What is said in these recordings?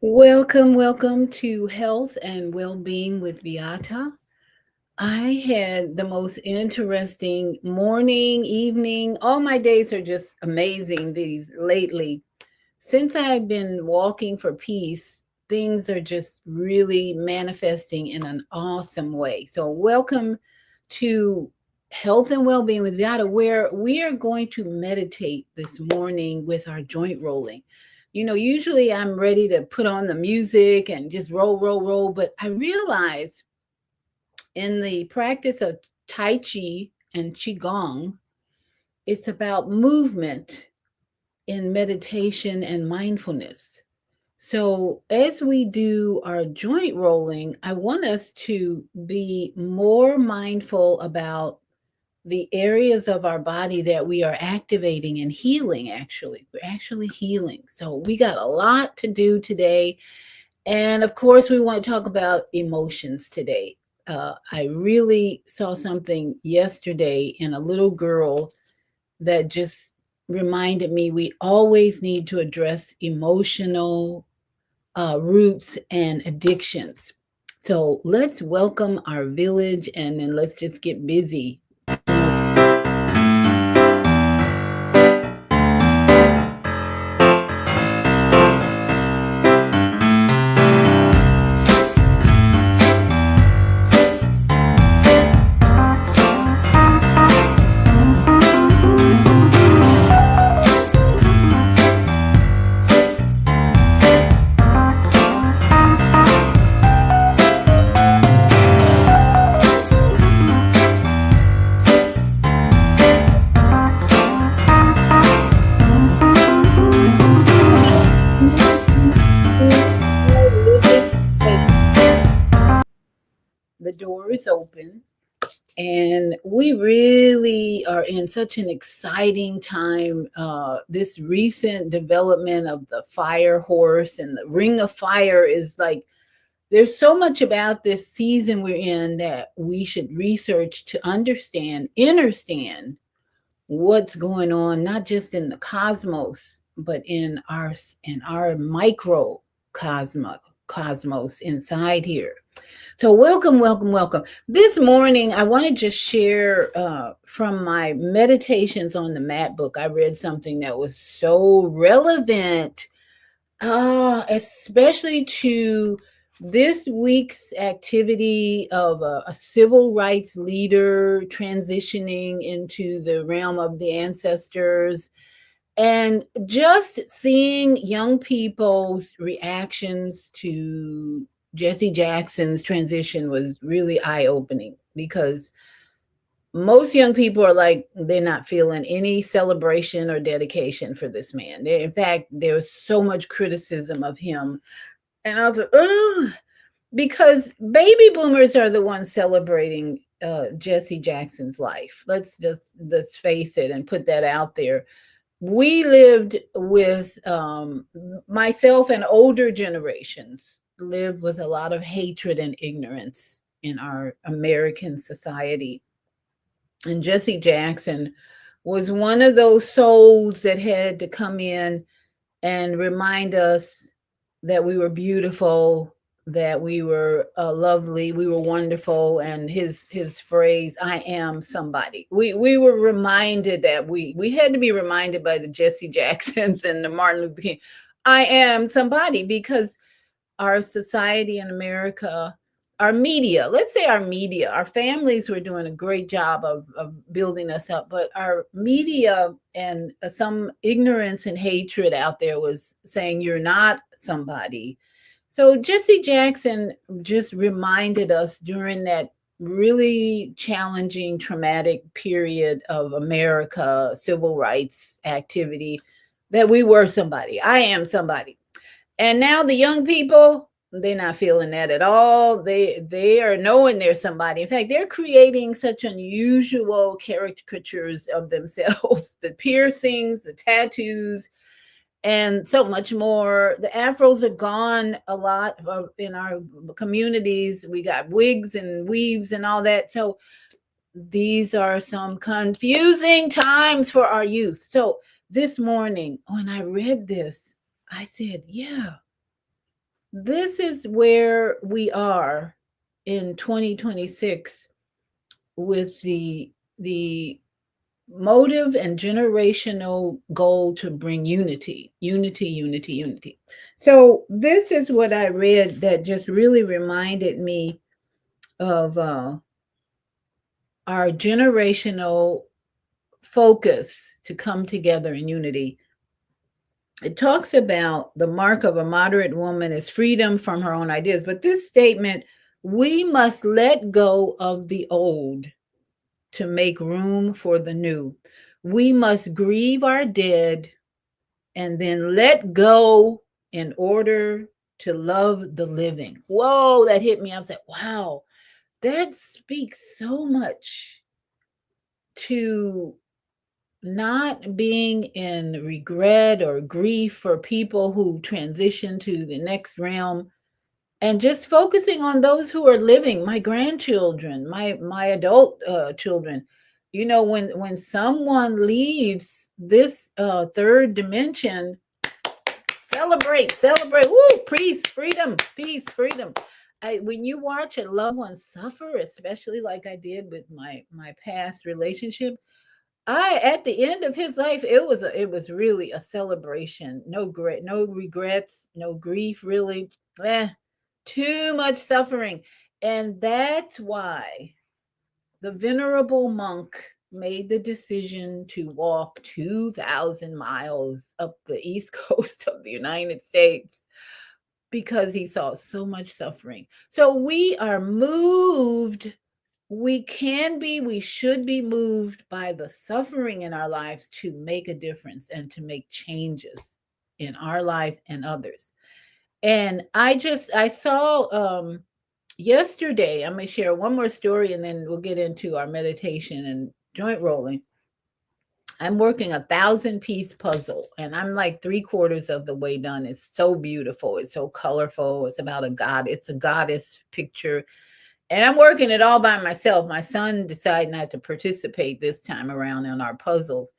Welcome to Health and Well-Being with Beata. I had the most interesting morning, evening. All my days are just amazing these lately. Since I've been walking for peace, things are just really manifesting in an awesome way. So, welcome to Health and Well-Being with Beata, where we are going to meditate this morning with our joint rolling. Usually I'm ready to put on the music and just roll, roll, roll. But I realize in the practice of Tai Chi and Qigong, it's about movement in meditation and mindfulness. So, as we do our joint rolling, I want us to be more mindful about the areas of our body that we are activating and healing. Actually, we're actually healing. So we got a lot to do today. And of course, we want to talk about emotions today. I really saw something yesterday in a little girl that just reminded me we always need to address emotional roots and addictions. So let's welcome our village and then let's just get busy. The door is open, and we really are in such an exciting time. This recent development of the fire horse and the ring of fire is like there's so much about this season we're in that we should research to understand what's going on, not just in the cosmos, but in our microcosmos inside here. So, welcome. This morning, I want to just share from my meditations on the mat book. I read something that was so relevant, especially to this week's activity of a civil rights leader transitioning into the realm of the ancestors, and just seeing young people's reactions to Jesse Jackson's transition was really eye-opening because most young people are like they're not feeling any celebration or dedication for this man. In fact, there's so much criticism of him, and I was like, oh, because baby boomers are the ones celebrating Jesse Jackson's life. Let's face it and put that out there. We lived with myself and older generations lived with a lot of hatred and ignorance in our American society. And Jesse Jackson was one of those souls that had to come in and remind us that we were beautiful, that we were lovely, we were wonderful. And his phrase, "I am somebody." We were reminded that we had to be reminded by the Jesse Jacksons and the Martin Luther King, "I am somebody," because our society in America, our media, let's say our media, our families were doing a great job of building us up, but our media and some ignorance and hatred out there was saying you're not somebody. So Jesse Jackson just reminded us during that really challenging, traumatic period of America, civil rights activity, that we were somebody. I am somebody. And now the young people, they're not feeling that at all. They are knowing they're somebody. In fact, they're creating such unusual caricatures of themselves, the piercings, the tattoos, and so much more. The afros are gone a lot in our communities. We got wigs and weaves and all that. So these are some confusing times for our youth. So this morning, when I read this, I said, yeah, this is where we are in 2026 with the motive and generational goal to bring unity, unity, unity, unity. So this is what I read that just really reminded me of our generational focus to come together in unity. It talks about the mark of a moderate woman is freedom from her own ideas. But this statement, we must let go of the old to make room for the new. We must grieve our dead and then let go in order to love the living. Whoa, that hit me. I was like, wow, that speaks so much to not being in regret or grief for people who transition to the next realm, and just focusing on those who are living, my grandchildren, my adult children. You know, when someone leaves this third dimension, celebrate, celebrate. Woo, peace, freedom, peace, freedom. When you watch a loved one suffer, especially like I did with my past relationship, I at the end of his life, it was really a celebration. No great, no regrets, no grief, really. Eh, too much suffering. And that's why the venerable monk made the decision to walk 2,000 miles up the east coast of the United States, because he saw so much suffering. So we are moved, we should be moved by the suffering in our lives to make a difference and to make changes in our life and others. And I saw yesterday, I'm going to share one more story and then we'll get into our meditation and joint rolling. I'm working 1,000-piece puzzle and I'm like 3/4 of the way done. It's so beautiful. It's so colorful. It's about a god. It's a goddess picture. And I'm working it all by myself. My son decided not to participate this time around in our puzzles.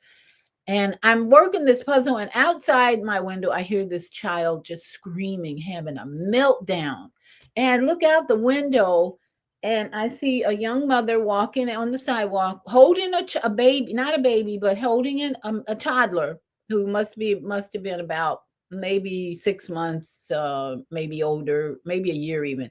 And I'm working this puzzle, and outside my window, I hear this child just screaming, having a meltdown. And I look out the window, and I see a young mother walking on the sidewalk, holding a baby, not a baby, but holding a toddler who must have been about maybe 6 months, maybe older, maybe a year even.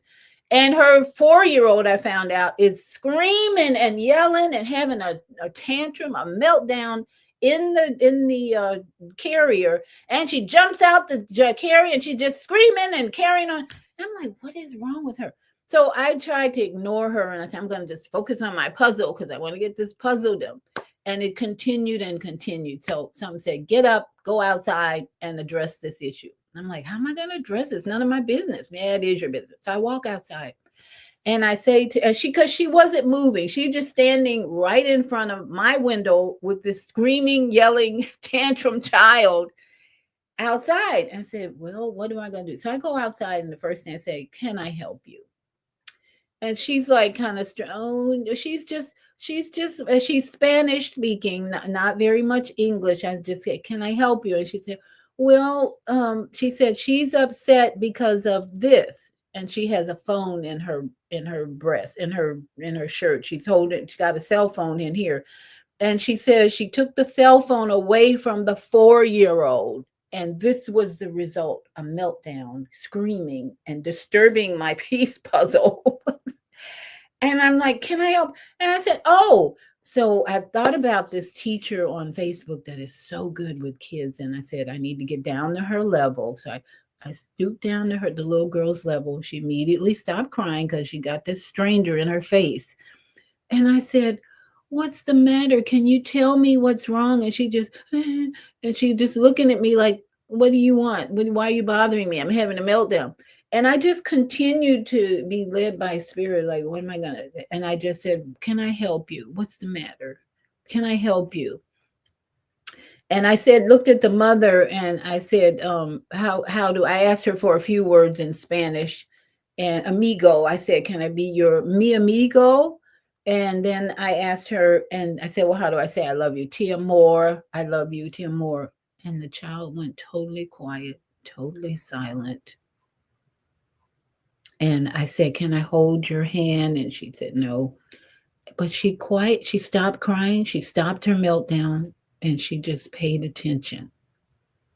And her 4-year-old, I found out, is screaming and yelling and having a tantrum, a meltdown in the carrier, and she jumps out the carrier and she's just screaming and carrying on. I'm like, what is wrong with her? So I tried to ignore her and I said, I'm going to just focus on my puzzle because I want to get this puzzle done. And it continued and continued. So someone said, get up, go outside and address this issue. I'm like, how am I going to address this? None of my business. Yeah, it is your business. So I walk outside and I say to because she wasn't moving. She just standing right in front of my window with this screaming, yelling, tantrum child outside. I said, well, what am I going to do? So I go outside and the first thing I say, can I help you? And she's like kind of oh, she's Spanish speaking, not very much English. I just said, can I help you? And she said, well, she said she's upset because of this. And she has a phone in her breast, in her shirt. She told it she got a cell phone in here. And she says she took the cell phone away from the 4-year-old. And this was the result, a meltdown, screaming and disturbing my peace puzzle. And I'm like, can I help? And I said, oh, so I thought about this teacher on Facebook that is so good with kids. And I said, I need to get down to her level. So I stooped down to the little girl's level. She immediately stopped crying because she got this stranger in her face. And I said, what's the matter? Can you tell me what's wrong? And she just, and she just looking at me like, what do you want? Why are you bothering me? I'm having a meltdown. And I just continued to be led by spirit, like, what am I going to? And I just said, can I help you? What's the matter? Can I help you? And I said, looked at the mother and I said, how do I asked her for a few words in Spanish and amigo. I said, can I be your mi amigo? And then I asked her and I said, well, how do I say I love you? Tia Moore, I love you, Tia Moore. And the child went totally quiet, totally silent. And I said, "Can I hold your hand?" And she said, "No." But she stopped crying, she stopped her meltdown, and she just paid attention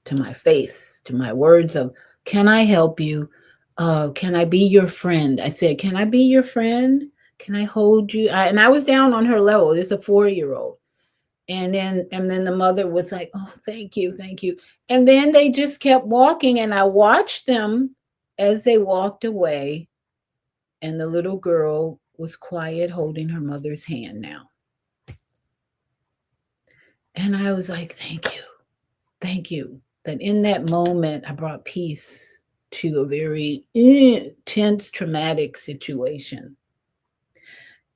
to my face, to my words of, "Can I help you? Can I be your friend?" I said, "Can I be your friend? Can I hold you?" And I was down on her level. There's a 4-year-old. And then the mother was like, "Oh, thank you, thank you." And then they just kept walking, and I watched them as they walked away, and the little girl was quiet, holding her mother's hand now. And I was like, "Thank you. Thank you." That in that moment, I brought peace to a very tense, traumatic situation.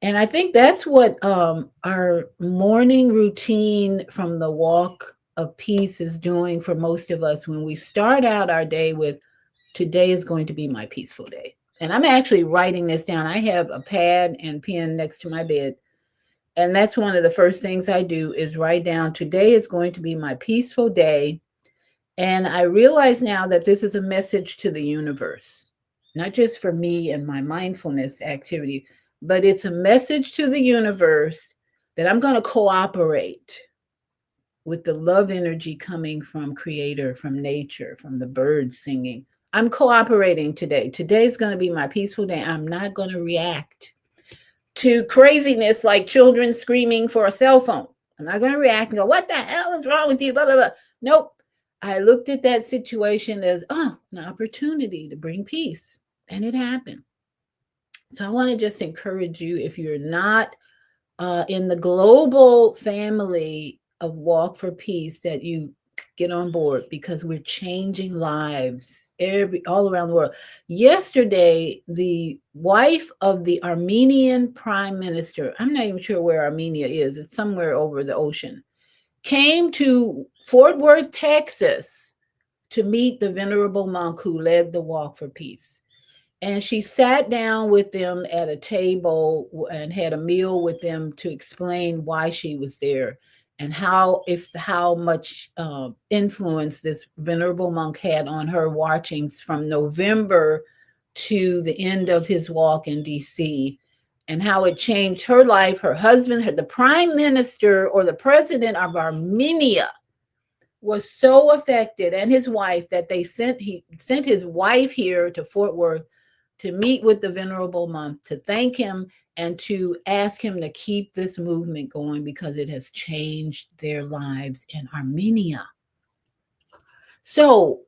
And I think that's what our morning routine from the walk of peace is doing for most of us when we start out our day with, "Today is going to be my peaceful day." And I'm actually writing this down. I have a pad and pen next to my bed. And that's one of the first things I do is write down, "Today is going to be my peaceful day." And I realize now that this is a message to the universe, not just for me and my mindfulness activity, but it's a message to the universe that I'm going to cooperate with the love energy coming from creator, from nature, from the birds singing. I'm cooperating today. Today's going to be my peaceful day. I'm not going to react to craziness like children screaming for a cell phone. I'm not going to react and go, "What the hell is wrong with you?" Blah, blah, blah. Nope. I looked at that situation as, an opportunity to bring peace. And it happened. So I want to just encourage you, if you're not in the global family of Walk for Peace, that you get on board, because we're changing lives all around the world. Yesterday, the wife of the Armenian prime minister, I'm not even sure where Armenia is, it's somewhere over the ocean, came to Fort Worth, Texas to meet the venerable monk who led the Walk for Peace. And she sat down with them at a table and had a meal with them to explain why she was there, and how much influence this venerable monk had on her watchings from November to the end of his walk in DC, and how it changed her life, her husband, the prime minister or the president of Armenia was so affected, and his wife, that he sent his wife here to Fort Worth to meet with the venerable monk, to thank him and to ask him to keep this movement going, because it has changed their lives in Armenia. So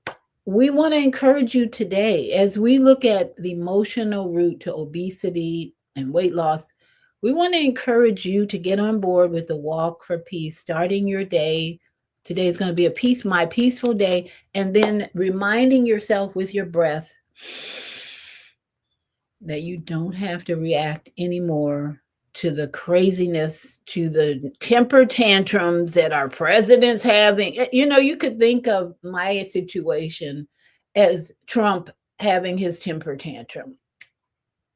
we want to encourage you today, as we look at the emotional route to obesity and weight loss, we want to encourage you to get on board with the Walk for Peace, starting your day. Today is going to be my peaceful day. And then reminding yourself with your breath that you don't have to react anymore to the craziness, to the temper tantrums that our president's having. You could think of my situation as Trump having his temper tantrum.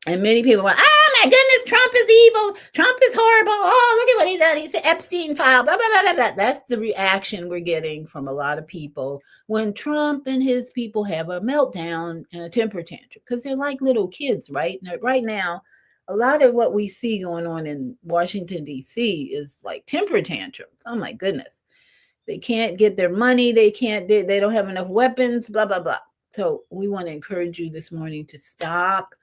And many people went, "Oh my goodness, Trump is evil. Trump is horrible. Oh, look at what he's done. He's the Epstein file, blah, blah, blah, blah, blah." That's the reaction we're getting from a lot of people when Trump and his people have a meltdown and a temper tantrum, because they're like little kids, right? Right now, a lot of what we see going on in Washington, D.C. is like temper tantrums. Oh my goodness. They can't get their money. They don't have enough weapons, blah, blah, blah. So we want to encourage you this morning to stop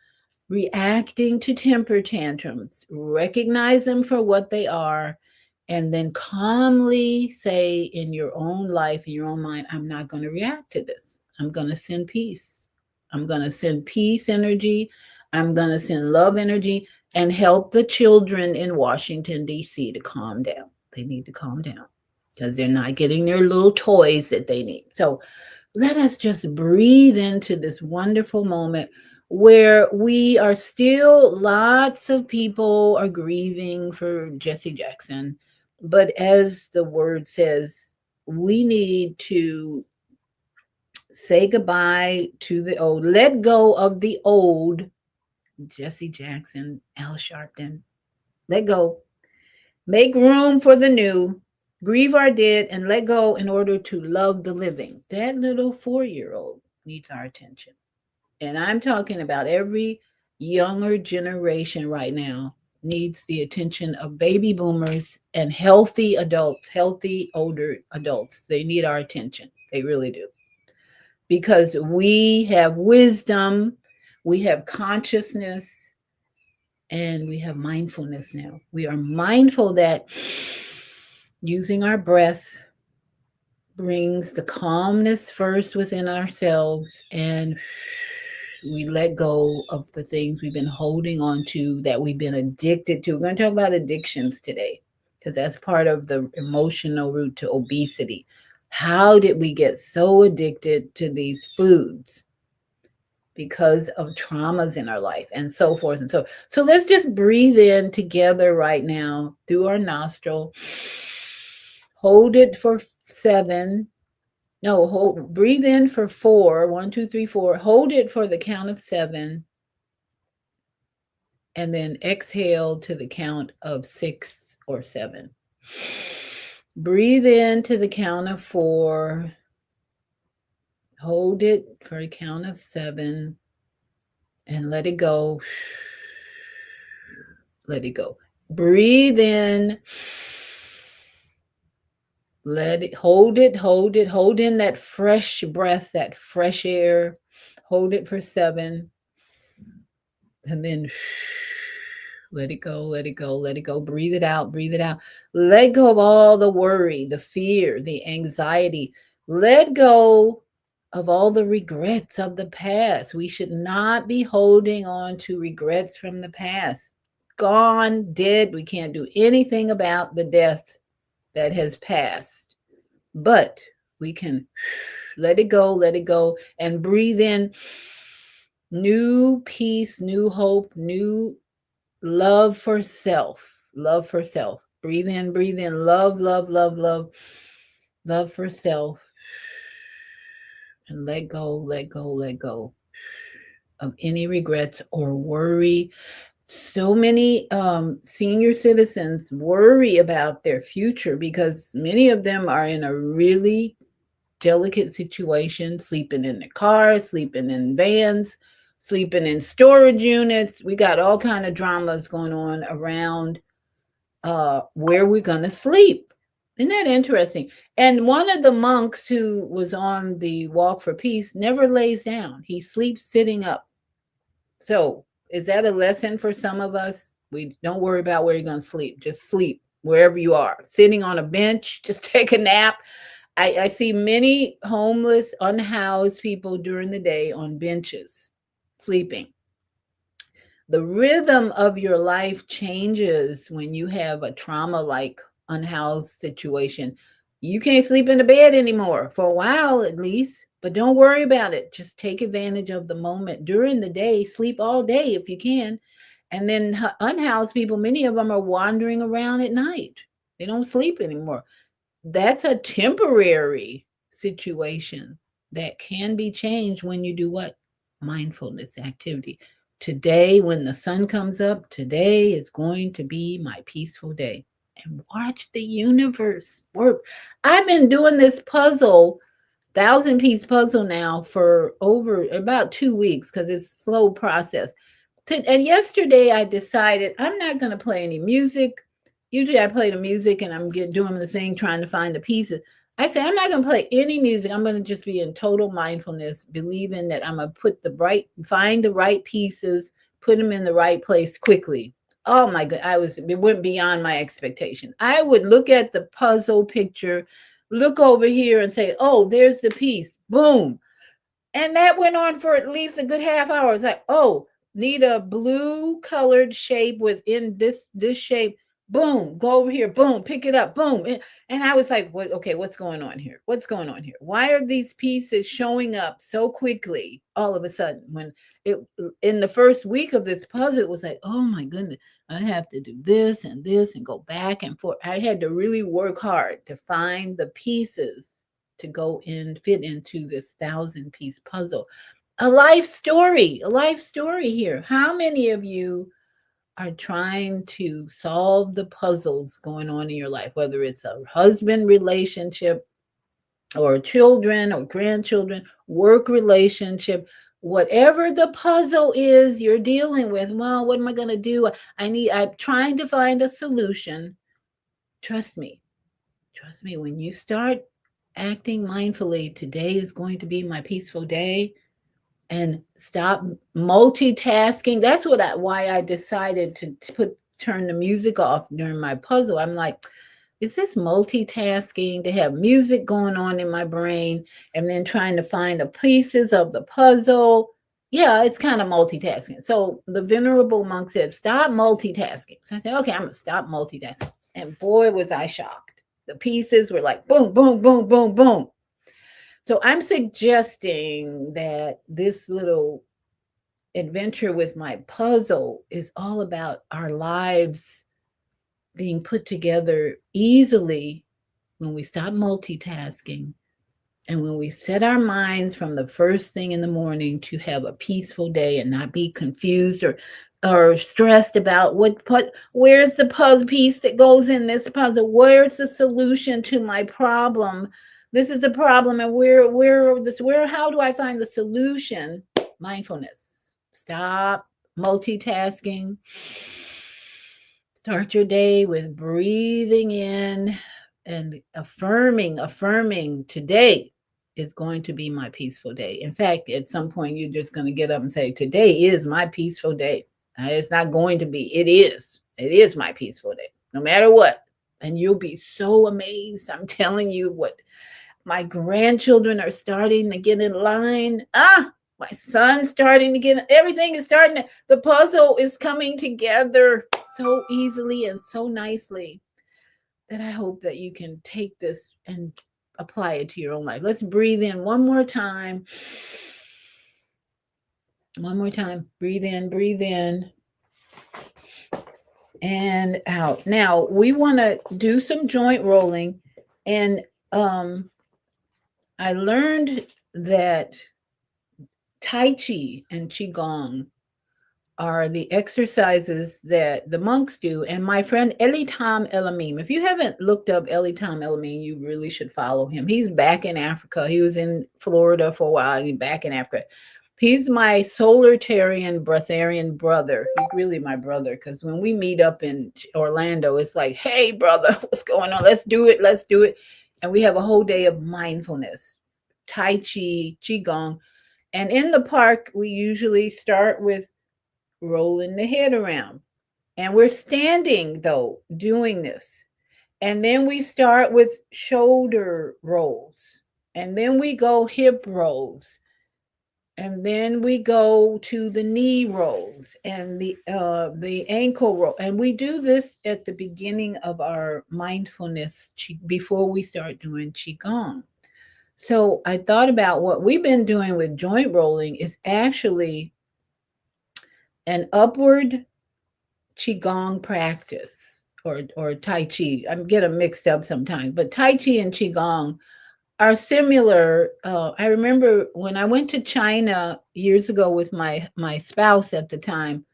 reacting to temper tantrums, recognize them for what they are, and then calmly say in your own life, in your own mind, "I'm not going to react to this. I'm going to send peace. I'm going to send peace energy. I'm going to send love energy and help the children in Washington, D.C. to calm down." They need to calm down because they're not getting their little toys that they need. So let us just breathe into this wonderful moment where we are still, lots of people are grieving for Jesse Jackson. But as the word says, we need to say goodbye to the old, let go of the old, Jesse Jackson, Al Sharpton, let go, make room for the new, grieve our dead, and let go in order to love the living. That little 4-year-old needs our attention. And I'm talking about every younger generation right now needs the attention of baby boomers and healthy adults, healthy older adults. They need our attention. They really do. Because we have wisdom, we have consciousness, and we have mindfulness now. We are mindful that using our breath brings the calmness first within ourselves, and we let go of the things we've been holding on to, that we've been addicted to. We're going to talk about addictions today because that's part of the emotional route to obesity. How did we get so addicted to these foods? Because of traumas in our life and so forth and so let's just breathe in together right now through our nostril. Hold it for 7. No, hold, breathe in for 4. 1, 2, 3, 4. Hold it for the count of 7, and then exhale to the count of 6 or 7. Breathe in to the count of 4. Hold it for a count of 7 and let it go. Let it go. Breathe in. Let it, hold it, hold it, hold in that fresh breath, that fresh air. Hold it for 7. And then let it go, let it go, let it go. Breathe it out, breathe it out. Let go of all the worry, the fear, the anxiety. Let go of all the regrets of the past. We should not be holding on to regrets from the past. Gone, dead. We can't do anything about the death that has passed. But we can let it go, and breathe in new peace, new hope, new love for self. Love for self. Breathe in, breathe in. Love, love, love, love. Love for self. And let go, let go, let go of any regrets or worry. So many senior citizens worry about their future because many of them are in a really delicate situation, sleeping in the cars, sleeping in vans, sleeping in storage units. We got all kind of dramas going on around where we're going to sleep. Isn't that interesting? And one of the monks who was on the walk for peace never lays down. He sleeps sitting up. So is that a lesson for some of us? We don't worry about where you're going to sleep. Just sleep wherever you are. Sitting on a bench, just take a nap. I see many homeless, unhoused people during the day on benches, sleeping. The rhythm of your life changes when you have a trauma like unhoused situation. You can't sleep in the bed anymore, for a while at least, but don't worry about it. Just take advantage of the moment during the day. Sleep all day if you can. And then unhoused people, many of them are wandering around at night. They don't sleep anymore. That's a temporary situation that can be changed when you do what? Mindfulness activity. Today, when the sun comes up, today is going to be my peaceful day. And watch the universe work. I've been doing this puzzle, 1,000-piece puzzle now for over about 2 weeks because it's a slow process. And yesterday I decided I'm not going to play any music. Usually I play the music and I'm doing the thing, trying to find the pieces. I said, I'm not going to play any music. I'm going to just be in total mindfulness, believing that I'm going to find the right pieces, put them in the right place quickly. Oh my God. It went beyond my expectation. I would look at the puzzle picture, look over here and say, oh, there's the piece. Boom. And that went on for at least a good half hour. It's like, oh, need a blue colored shape within this shape. Boom, go over here. Boom, pick it up. Boom. And I was like, what? Okay, what's going on here? What's going on here? Why are these pieces showing up so quickly all of a sudden? When it in the first week of this puzzle, it was like, oh my goodness, I have to do this and go back and forth. I had to really work hard to find the pieces to go in, fit into this 1,000-piece puzzle. A life story here. How many of you are trying to solve the puzzles going on in your life, whether it's a husband relationship or children or grandchildren, work relationship? whatever the puzzle is you're dealing with, well, what am I going to do? I'm trying to find a solution. Trust me, trust me, when you start acting mindfully, today is going to be my peaceful day, and stop multitasking. That's why I decided to turn the music off during my puzzle. I'm like, is this multitasking to have music going on in my brain and then trying to find the pieces of the puzzle? Yeah, it's kind of multitasking. So the venerable monk said, stop multitasking. So I said, okay, I'm going to stop multitasking. And boy, was I shocked. The pieces were like boom, boom, boom, boom, boom. So I'm suggesting that this little adventure with my puzzle is all about our lives being put together easily when we stop multitasking and when we set our minds from the first thing in the morning to have a peaceful day and not be confused or stressed about where's the puzzle piece that goes in this puzzle, where's the solution to my problem, this is a problem, and where how do I find the solution? Mindfulness. Stop multitasking. Start your day with breathing in and affirming today is going to be my peaceful day. In fact, at some point, you're just going to get up and say, today is my peaceful day. It's not going to be, it is. It is my peaceful day, no matter what. And you'll be so amazed. I'm telling you what my grandchildren are starting to get in line. My son's starting to get, everything is starting to, the puzzle is coming together so easily and so nicely that I hope that you can take this and apply it to your own life. Let's breathe in one more time. One more time. Breathe in, and out. Now, we want to do some joint rolling. And I learned that Tai Chi and Qigong are the exercises that the monks do. And my friend Elitam Elamim, if you haven't looked up Elitam Elamim, you really should follow him. He's back in Africa. He was in Florida for a while. He's back in Africa. He's my Solitarian breatharian brother. He's really my brother, because when we meet up in Orlando, it's like, hey, brother, what's going on? Let's do it. Let's do it. And we have a whole day of mindfulness, Tai Chi, Qigong. And in the park, we usually start with rolling the head around. And we're standing, though, doing this. And then we start with shoulder rolls. And then we go hip rolls. And then we go to the knee rolls and the ankle roll. And we do this at the beginning of our mindfulness before we start doing Qigong. So I thought about what we've been doing with joint rolling is actually an upward Qigong practice or Tai Chi. I get them mixed up sometimes, but Tai Chi and Qigong are similar. I remember when I went to China years ago with my spouse at the time,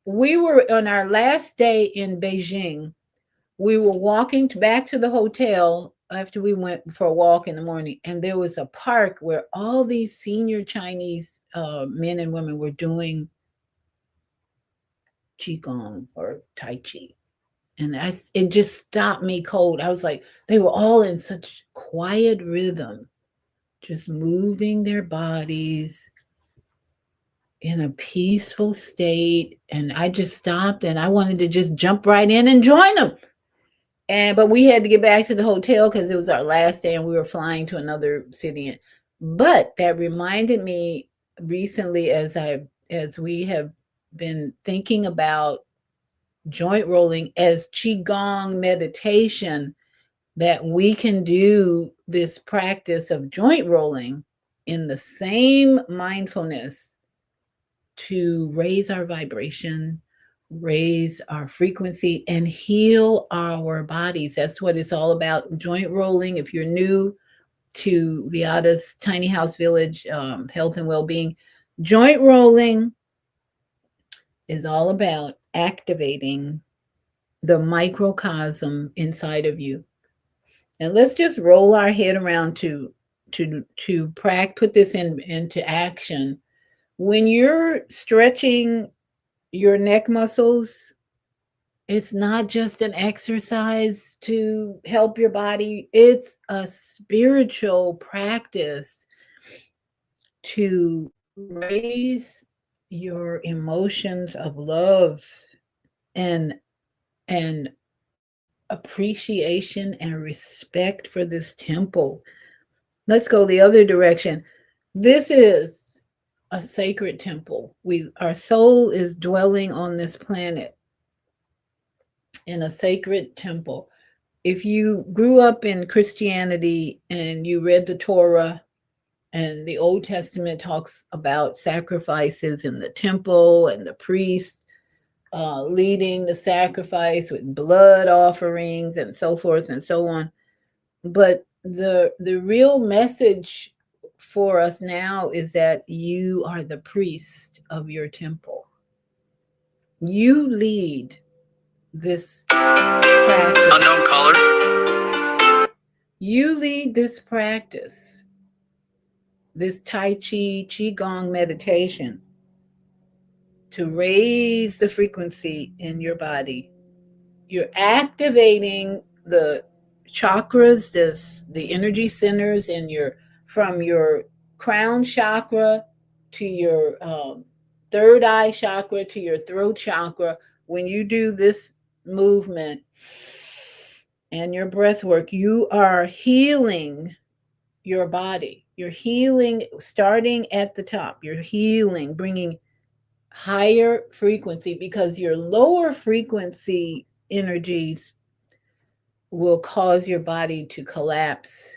we were on our last day in Beijing. We were walking back to the hotel after we went for a walk in the morning, and there was a park where all these senior Chinese men and women were doing Qigong or Tai Chi. And it just stopped me cold. I was like, they were all in such quiet rhythm, just moving their bodies in a peaceful state. And I just stopped and I wanted to just jump right in and join them. But we had to get back to the hotel because it was our last day and we were flying to another city. But that reminded me recently, as we have been thinking about joint rolling as Qigong meditation, that we can do this practice of joint rolling in the same mindfulness to raise our vibration, raise our frequency, and heal our bodies. That's what it's all about. Joint rolling. If you're new to Viada's Tiny House Village, Health and Wellbeing, joint rolling is all about activating the microcosm inside of you. And let's just roll our head around to put this into action. When you're stretching your neck muscles, it's not just an exercise to help your body, it's a spiritual practice to raise your emotions of love and and appreciation and respect for this temple. Let's go the other direction. This is a sacred temple. Our soul is dwelling on this planet in a sacred temple. If you grew up in Christianity and you read the Torah, and the Old Testament talks about sacrifices in the temple and the priest leading the sacrifice with blood offerings and so forth and so on. But the real message for us now is that you are the priest of your temple. You lead this practice. Unknown caller. You lead this practice, this Tai Chi, Qigong meditation to raise the frequency in your body. You're activating the chakras, the energy centers in from your crown chakra to your third eye chakra to your throat chakra. When you do this movement and your breath work, you are healing your body. You're healing starting at the top. You're healing, bringing higher frequency, because your lower frequency energies will cause your body to collapse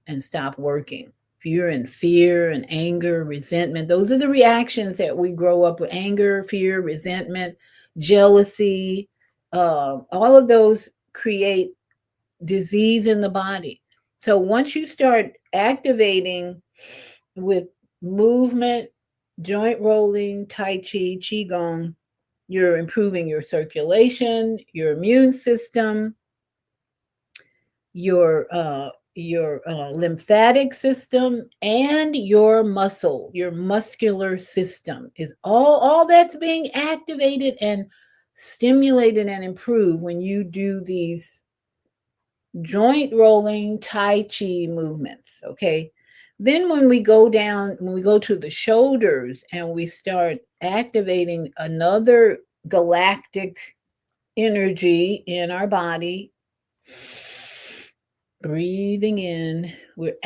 and stop working. If you're in fear and anger, resentment, those are the reactions that we grow up with: anger, fear, resentment, jealousy. All of those create disease in the body. So once you start activating with movement, joint rolling, Tai Chi, Qigong, you're improving your circulation, your immune system, your lymphatic system, and your muscular system is all that's being activated and stimulated and improved when you do these joint rolling Tai Chi movements. Okay. Then when we go to the shoulders and we start activating another galactic energy in our body, breathing in, we're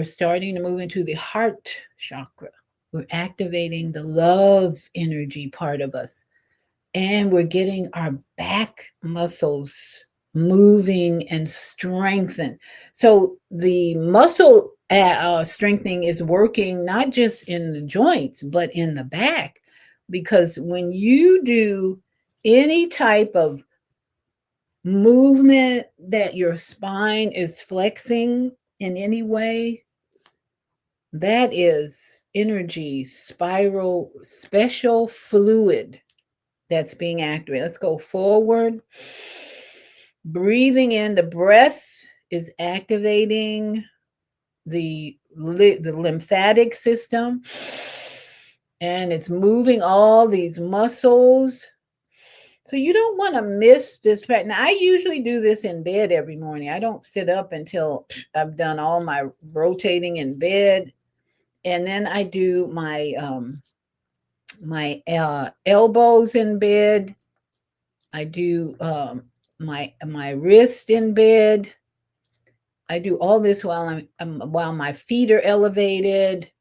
starting to move into the heart chakra. We're activating the love energy part of us. And we're getting our back muscles moving and strengthened. So the muscle strengthening is working not just in the joints, but in the back. Because when you do any type of movement that your spine is flexing in any way, that is energy, spiral, special fluid that's being activated. Let's go forward. Breathing in, the breath is activating the lymphatic system, and it's moving all these muscles. So you don't want to miss this practice. Now, I usually do this in bed every morning. I don't sit up until I've done all my rotating in bed, and then I do my elbows in bed. I do my wrist in bed. I do all this while my feet are elevated.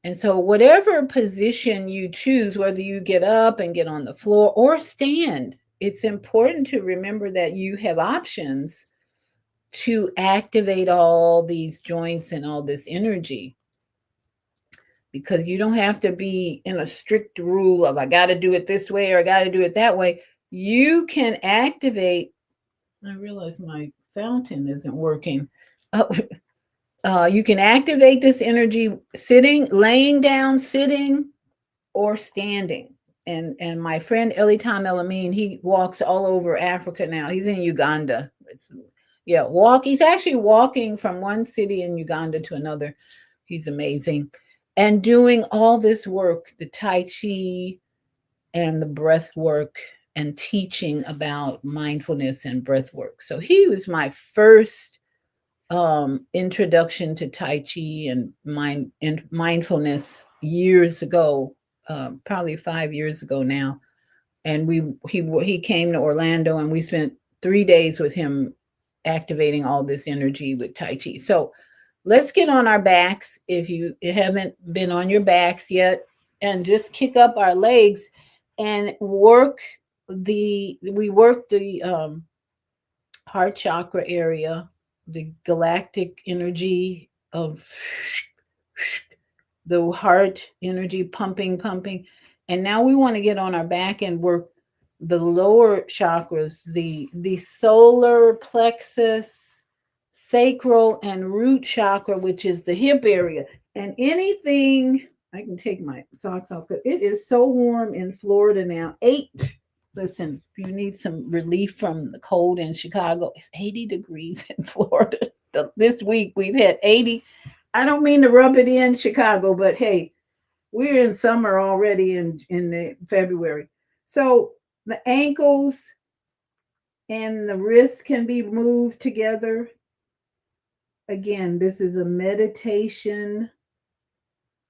And so whatever position you choose, whether you get up and get on the floor or stand, it's important to remember that you have options to activate all these joints and all this energy, because you don't have to be in a strict rule of I got to do it this way or I got to do it that way. You can activate. I realize my fountain isn't working. You can activate this energy sitting, laying down, sitting, or standing. And my friend Elitam Elamine, he walks all over Africa now. He's in Uganda. He's actually walking from one city in Uganda to another. He's amazing. and doing all this work, the Tai Chi and the breath work, and teaching about mindfulness and breath work. So he was my first introduction to Tai Chi and mindfulness years ago, probably 5 years ago now. And he came to Orlando, and we spent 3 days with him, activating all this energy with Tai Chi. So let's get on our backs if you haven't been on your backs yet, and just kick up our legs and work the heart chakra area, the galactic energy of the heart energy pumping. And now we want to get on our back and work the lower chakras, the solar plexus, sacral, and root chakra, which is the hip area. And anything, I can take my socks off because it is so warm in Florida now. Listen, if you need some relief from the cold in Chicago, it's 80 degrees in Florida. This week we've had 80. I don't mean to rub it in Chicago, but hey, we're in summer already in the February. So the ankles and the wrists can be moved together. Again, this is a meditation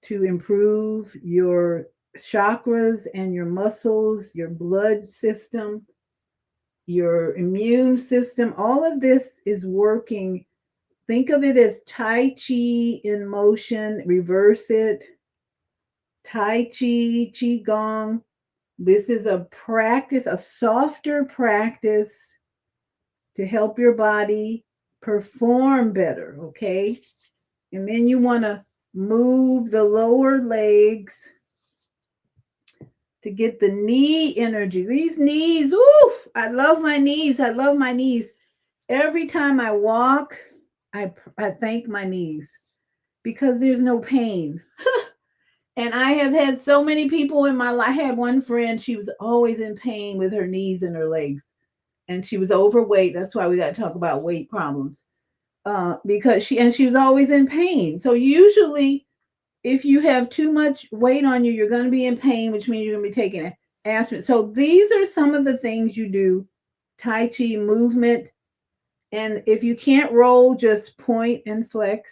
to improve your chakras and your muscles, your blood system, your immune system. All of this is working. Think of it as Tai Chi in motion. Reverse it. Tai Chi, Qi Gong. This is a practice, a softer practice to help your body perform better, okay? And then you want to move the lower legs to get the knee energy. These knees, ooh, I love my knees. I love my knees. Every time I walk, I thank my knees because there's no pain. And I have had so many people in my life. I had one friend, she was always in pain with her knees and her legs, and she was overweight. That's why we got to talk about weight problems. Because she was always in pain. So usually, if you have too much weight on you, you're going to be in pain, which means you're going to be taking aspirin. So these are some of the things you do: Tai Chi movement, and if you can't roll, just point and flex.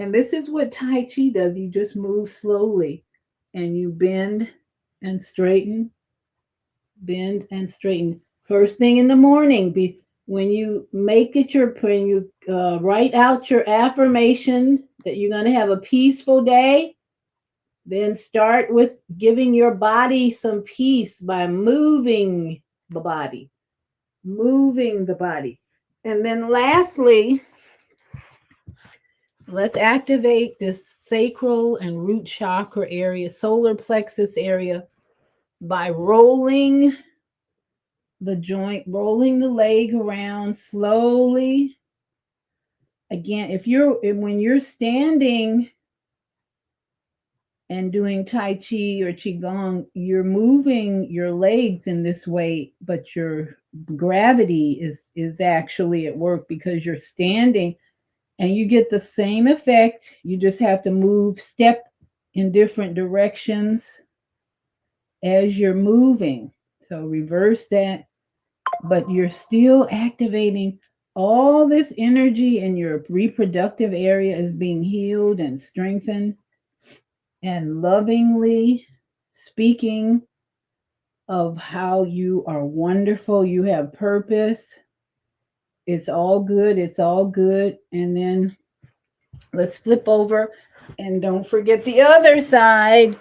And this is what Tai Chi does. You just move slowly and you bend and straighten, bend and straighten. First thing in the morning, when you when you write out your affirmation that you're going to have a peaceful day, then start with giving your body some peace by the body, moving the body. And then lastly, let's activate this sacral and root chakra area, solar plexus area, by rolling the joint, rolling the leg around slowly. Again, when you're standing and doing Tai Chi or Qigong, you're moving your legs in this way, but your gravity is actually at work because you're standing, and you get the same effect. You just have to step in different directions as you're moving. So reverse that, but you're still activating all this energy, and your reproductive area is being healed and strengthened, and lovingly speaking of how you are wonderful, you have purpose, it's all good, it's all good. And then let's flip over, and don't forget the other side,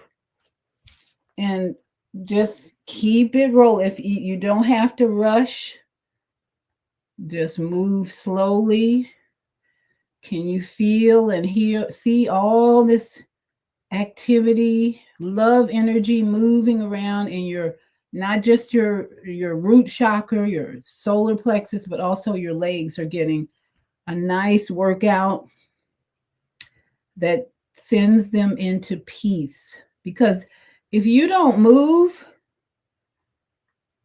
and just keep it roll. If you don't have to rush, just move slowly. Can you feel and hear, see all this activity, love energy moving around in your, not just your root chakra, your solar plexus, but also your legs are getting a nice workout that sends them into peace. Because if you don't move,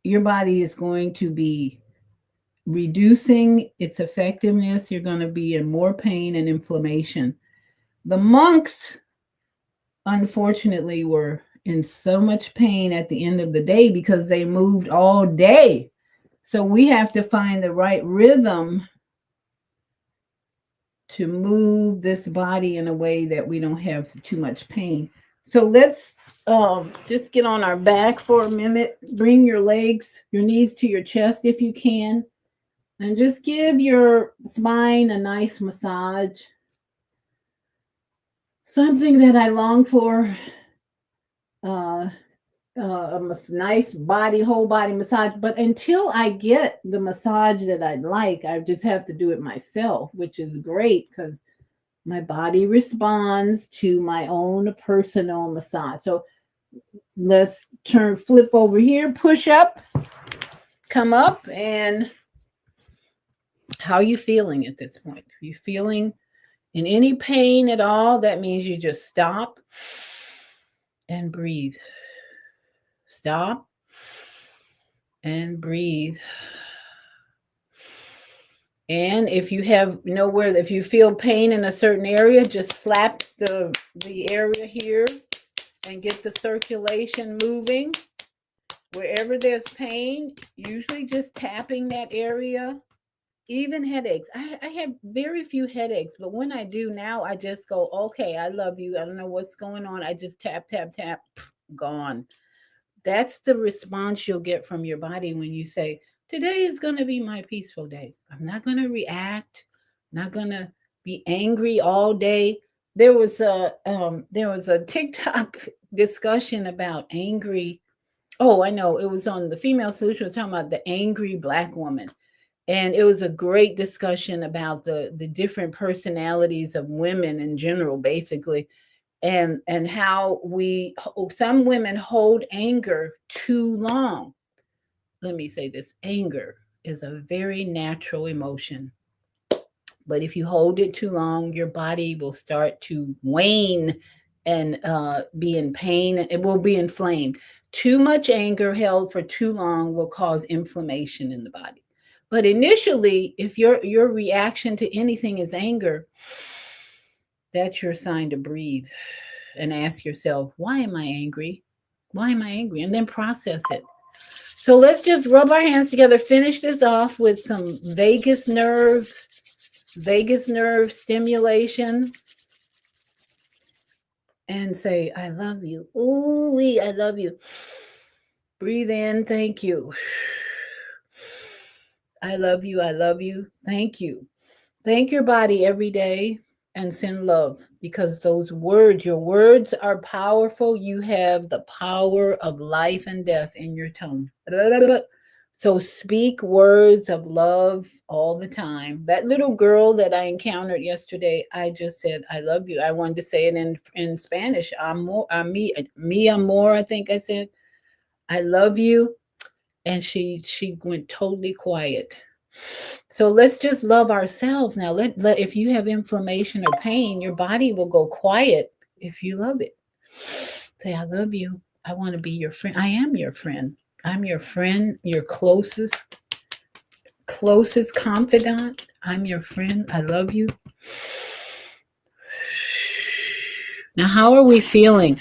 your body is going to be reducing its effectiveness. You're going to be in more pain and inflammation. The monks unfortunately were in so much pain at the end of the day because they moved all day. So we have to find the right rhythm to move this body in a way that we don't have too much pain. So let's just get on our back for a minute. Bring your legs, your knees to your chest if you can, and just give your spine a nice massage. Something that I long for, uh, a nice whole body massage. But until I get the massage that I'd like, I just have to do it myself, which is great because my body responds to my own personal massage. So let's flip over here, push up, come up, and how are you feeling at this point? Are you feeling in any pain at all? That means you just stop and breathe. Stop and breathe. And if you have nowhere, if you feel pain in a certain area, just slap the area here and get the circulation moving. Wherever there's pain, usually just tapping that area. Even headaches. I have very few headaches, but when I do now, I just go, okay, I love you. I don't know what's going on. I just tap, tap, tap, gone. That's the response you'll get from your body when you say, today is going to be my peaceful day. I'm not going to react. I'm not going to be angry all day. There was a TikTok discussion about angry. Oh, I know. It was on the Female Solution, was talking about the angry Black woman. And it was a great discussion about the different personalities of women in general, basically, and how some women hold anger too long. Let me say this: anger is a very natural emotion, but if you hold it too long, your body will start to wane and be in pain. It will be inflamed. Too much anger held for too long will cause inflammation in the body. But initially, if your reaction to anything is anger, that's your sign to breathe and ask yourself, why am I angry? Why am I angry? And then process it. So let's just rub our hands together, finish this off with some vagus nerve stimulation, and say, I love you. Ooh, I love you. Breathe in, thank you. I love you. I love you. Thank you. Thank your body every day and send love, because those words, your words are powerful. You have the power of life and death in your tongue. So speak words of love all the time. That little girl that I encountered yesterday, I just said, I love you. I wanted to say it in Spanish. Amor, mi amor, I think I said. I love you. And she went totally quiet. So let's just love ourselves now. If you have inflammation or pain, your body will go quiet if you love it. Say, I love you. I want to be your friend. I am your friend. I'm your friend, your closest confidant. I'm your friend. I love you. Now, how are we feeling?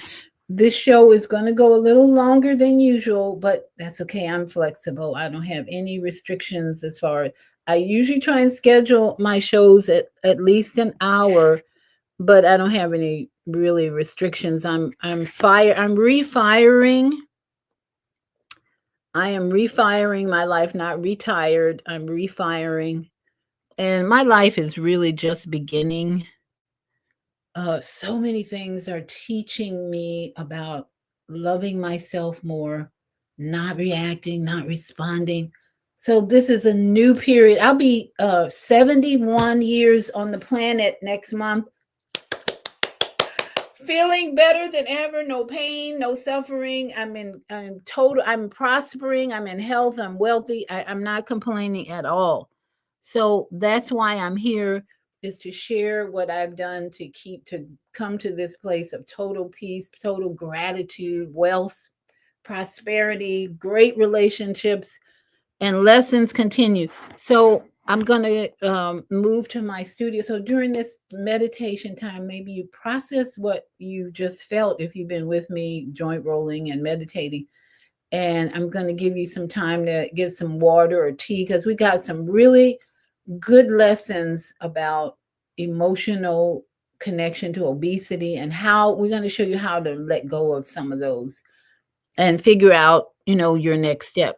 This show is going to go a little longer than usual, but that's okay. I'm flexible. I don't have any restrictions as far as I usually try and schedule my shows at least an hour, but I don't have any really restrictions. I'm refiring. I am refiring my life, not retired. I'm refiring. And my life is really just beginning. So many things are teaching me about loving myself more, not reacting, not responding. So this is a new period. I'll be 71 years on the planet next month, feeling better than ever. No pain, no suffering. I'm prospering. I'm in health. I'm wealthy. I'm not complaining at all. So that's why I'm here, is to share what I've done to come to this place of total peace, total gratitude, wealth, prosperity, great relationships, and lessons continue. So I'm going to move to my studio. So during this meditation time, maybe you process what you just felt if you've been with me, joint rolling and meditating. And I'm going to give you some time to get some water or tea because we got some really good lessons about emotional connection to obesity and how we're going to show you how to let go of some of those and figure out, your next step.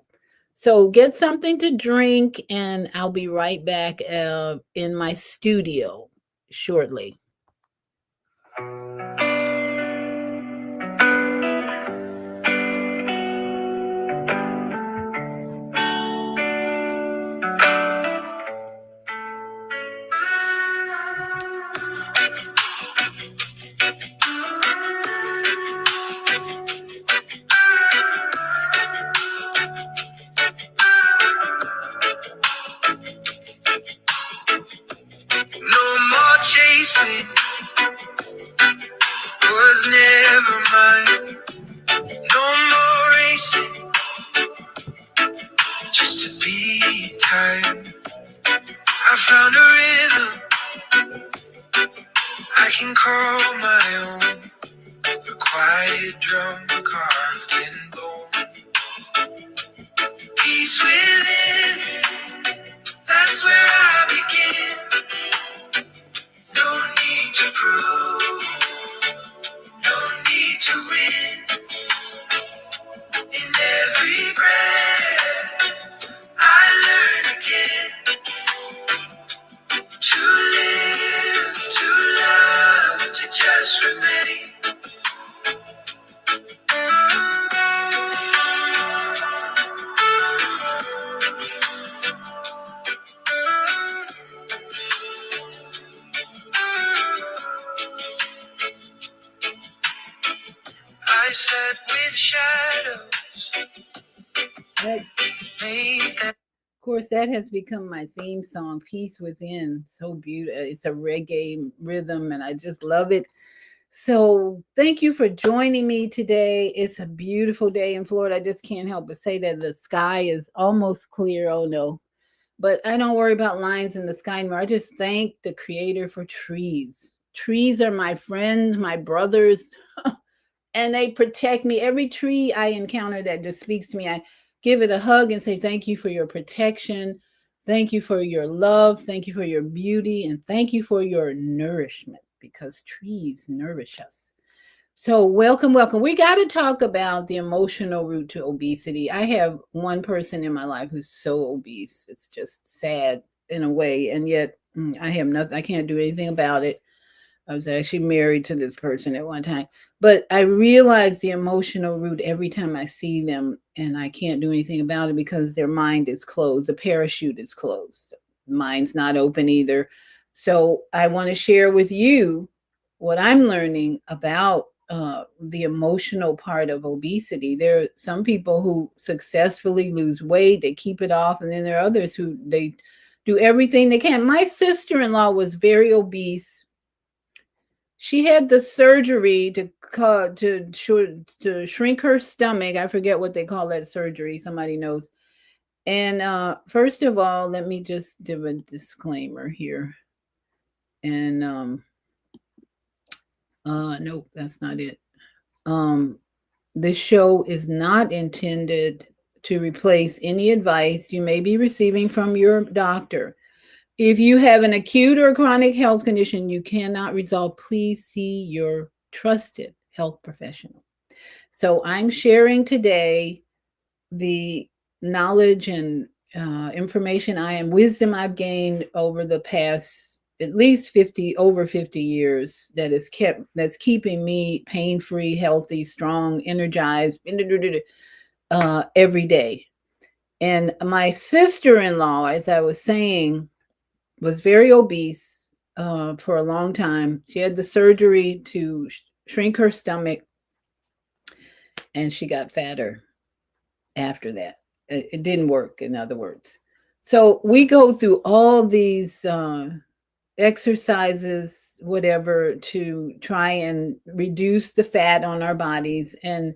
So get something to drink, and I'll be right back in my studio shortly. No more chasing was never mine. No more racing just to beat time. I found a rhythm I can call my own. A quiet drum carved in bone. Peace within, that's where I begin. No need to prove, no need to win. In every breath, I learn again to live, to love, to just remain. I sat with shadows. Of course, that has become my theme song, Peace Within. So beautiful. It's a reggae rhythm, and I just love it. So, thank you for joining me today. It's a beautiful day in Florida. I just can't help but say that the sky is almost clear. Oh, no. But I don't worry about lines in the sky anymore. I just thank the Creator for trees. Trees are my friends, my brothers, and they protect me. Every tree I encounter that just speaks to me, I give it a hug and say, thank you for your protection. Thank you for your love. Thank you for your beauty. And thank you for your nourishment because trees nourish us. So, welcome, welcome. We got to talk about the emotional route to obesity. I have one person in my life who's so obese. It's just sad in a way. And yet, I have nothing, I can't do anything about it. I was actually married to this person at one time. But I realize the emotional root every time I see them, and I can't do anything about it because their mind is closed. The parachute is closed. Mine's not open either. So I want to share with you what I'm learning about the emotional part of obesity. There are some people who successfully lose weight, they keep it off, and then there are others who they do everything they can. My sister-in-law was very obese. She had the surgery to shrink her stomach. I forget what they call that surgery. Somebody knows. And first of all, let me just give a disclaimer here. And nope, that's not it. This show is not intended to replace any advice you may be receiving from your doctor. If you have an acute or chronic health condition you cannot resolve, please see your trusted health professional. So I'm sharing today the knowledge and information wisdom I've gained over the past at least 50 over 50 years that's keeping me pain-free, healthy, strong, energized every day. And my sister-in-law, as I was saying, was very obese for a long time. She had the surgery to shrink her stomach, and she got fatter after that. It didn't work, in other words. So we go through all these exercises, whatever, to try and reduce the fat on our bodies. And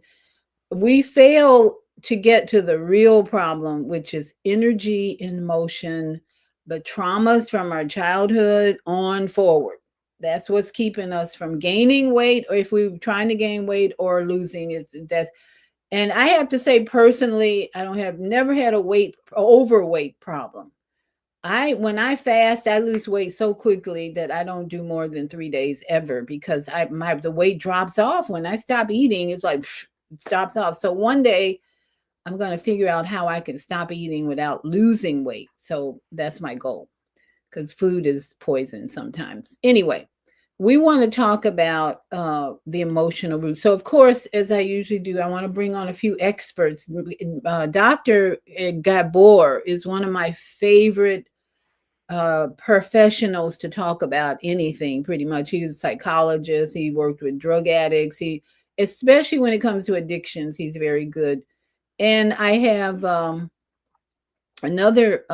we fail to get to the real problem, which is energy in motion, the traumas from our childhood on forward. That's what's keeping us from gaining weight, or if we're trying to gain weight or losing is that's. And I have to say personally, I don't have never had a overweight problem. I when I fast, I lose weight so quickly that I don't do more than 3 days ever, because the weight drops off when I stop eating. It's like it stops off. So one day I'm going to figure out how I can stop eating without losing weight. So that's my goal, because food is poison sometimes. Anyway, we want to talk about the emotional root. So, of course, as I usually do, I want to bring on a few experts. Dr. Gabor is one of my favorite professionals to talk about anything, pretty much. He was a psychologist. He worked with drug addicts. Especially when it comes to addictions, he's very good. And I have another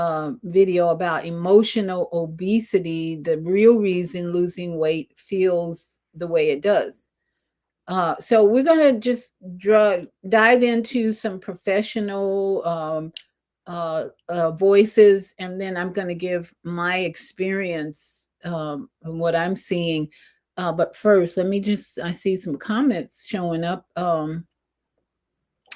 video about emotional obesity, the real reason losing weight feels the way it does. So we're going to just dive into some professional voices, and then I'm going to give my experience and what I'm seeing. But first, I see some comments showing up.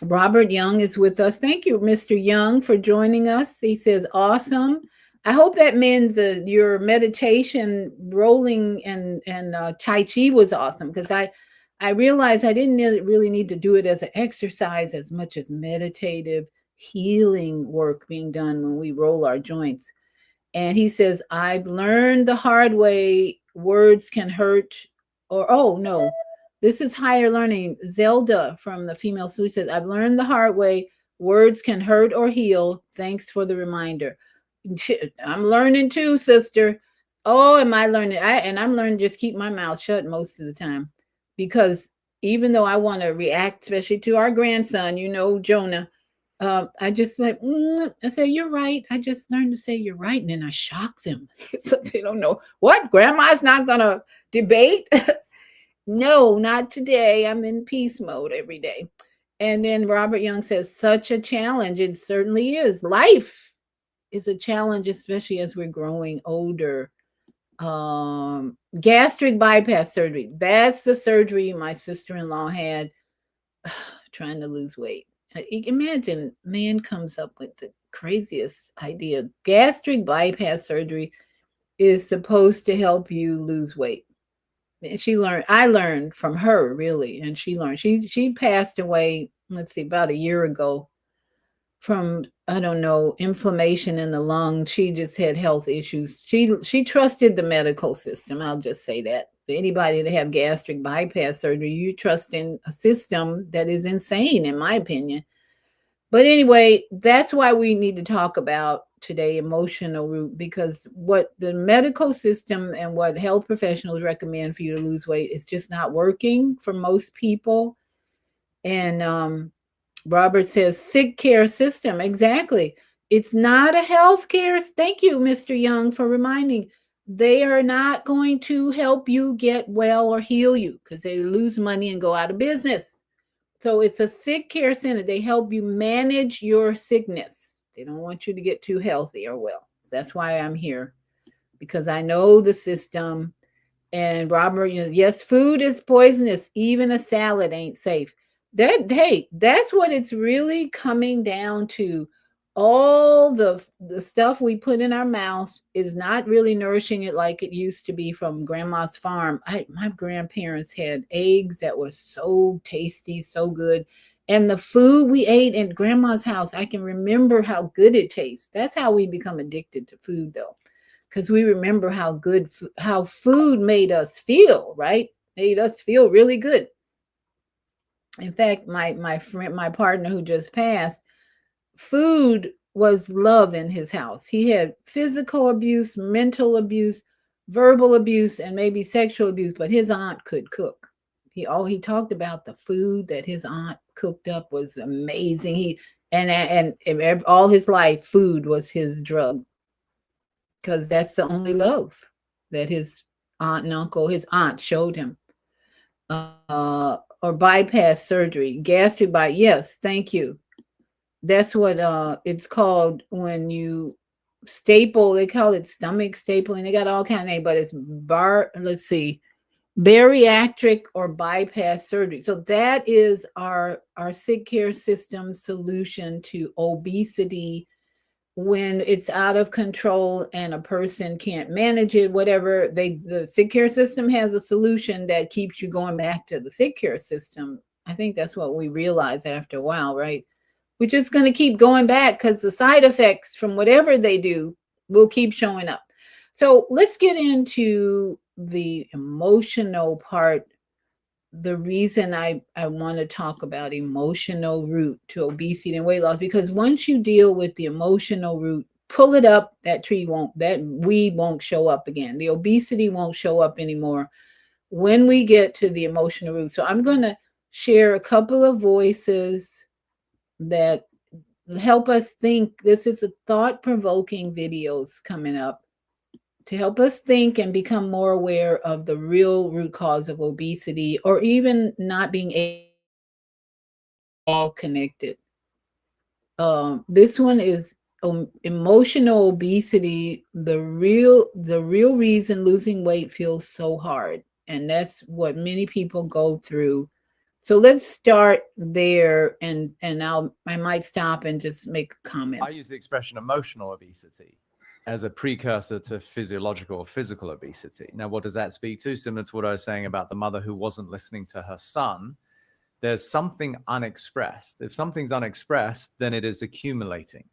Robert Young is with us. Thank you, Mr. Young, for joining us. He says, awesome. I hope that means your meditation, rolling, and Tai Chi was awesome, because I realized I didn't really need to do it as an exercise as much as meditative healing work being done when we roll our joints. And he says, I've learned the hard way words can hurt, or, oh, no, this is higher learning. Zelda from the Female Sleuth says, I've learned the hard way words can hurt or heal. Thanks for the reminder. I'm learning too, sister. Oh, am I learning? I'm learning to just keep my mouth shut most of the time, because even though I want to react, especially to our grandson, Jonah, I just like, I say, you're right. I just learned to say you're right. And then I shock them. So they don't know what grandma's not going to debate. No, not today. I'm in peace mode every day. And then Robert Young says, such a challenge. It certainly is. Life is a challenge, especially as we're growing older. Gastric bypass surgery. That's the surgery my sister-in-law had trying to lose weight. Imagine, man comes up with the craziest idea. Gastric bypass surgery is supposed to help you lose weight. I learned from her, really, and she learned. She passed away, let's see, about a year ago from, I don't know, inflammation in the lung. She just had health issues. She trusted the medical system. I'll just say that. Anybody that have gastric bypass surgery, you trust in a system that is insane, in my opinion. But anyway, that's why we need to talk about today emotional root, because what the medical system and what health professionals recommend for you to lose weight is just not working for most people. And Robert says sick care system. Exactly. It's not a health care. Thank you, Mr. Young, for reminding. They are not going to help you get well or heal you, because they lose money and go out of business. So it's a sick care center. They help you manage your sickness. They don't want you to get too healthy or well. So that's why I'm here, because I know the system. And Robert, yes, food is poisonous. Even a salad ain't safe. That's what it's really coming down to. All the stuff we put in our mouth is not really nourishing it like it used to be from grandma's farm. My grandparents had eggs that were so tasty, so good. And the food we ate in grandma's house, I can remember how good it tastes. That's how we become addicted to food, though, because we remember how food made us feel, right? Made us feel really good. In fact, my friend, my partner who just passed, food was love in his house. He had physical abuse, mental abuse, verbal abuse, and maybe sexual abuse, but his aunt could cook. He talked about the food that his aunt cooked up was amazing. And all his life, food was his drug, because that's the only love that his his aunt showed him. Or bypass surgery, yes, thank you. That's what it's called when you staple. They call it stomach stapling. They got all kind of names, but it's let's see, bariatric or bypass surgery. So that is our sick care system solution to obesity when it's out of control and a person can't manage it, whatever. The sick care system has a solution that keeps you going back to the sick care system. I think that's what we realize after a while, right? We're just going to keep going back because the side effects from whatever they do will keep showing up. So let's get into the emotional part. The reason I want to talk about emotional root to obesity and weight loss, because once you deal with the emotional root, pull it up, that weed won't show up again. The obesity won't show up anymore when we get to the emotional root. So I'm going to share a couple of voices that help us think. This is a thought-provoking videos coming up to help us think and become more aware of the real root cause of obesity, or even not being all connected. This one is emotional obesity, the real reason losing weight feels so hard, and that's what many people go through. So let's start there, and I might stop and just make a comment. I use the expression emotional obesity as a precursor to physiological or physical obesity. Now, what does that speak to? Similar to what I was saying about the mother who wasn't listening to her son. There's something unexpressed. If something's unexpressed, then it is accumulating.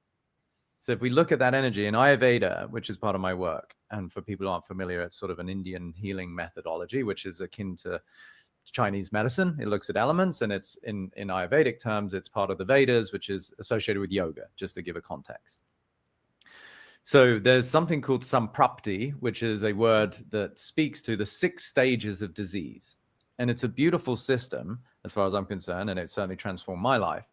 So if we look at that energy in Ayurveda, which is part of my work, and for people who aren't familiar, it's sort of an Indian healing methodology, which is akin to Chinese medicine. It looks at elements, and it's in Ayurvedic terms, it's part of the Vedas, which is associated with yoga, just to give a context. So there's something called samprapti, which is a word that speaks to the 6 stages of disease. And it's a beautiful system, as far as I'm concerned, and it certainly transformed my life.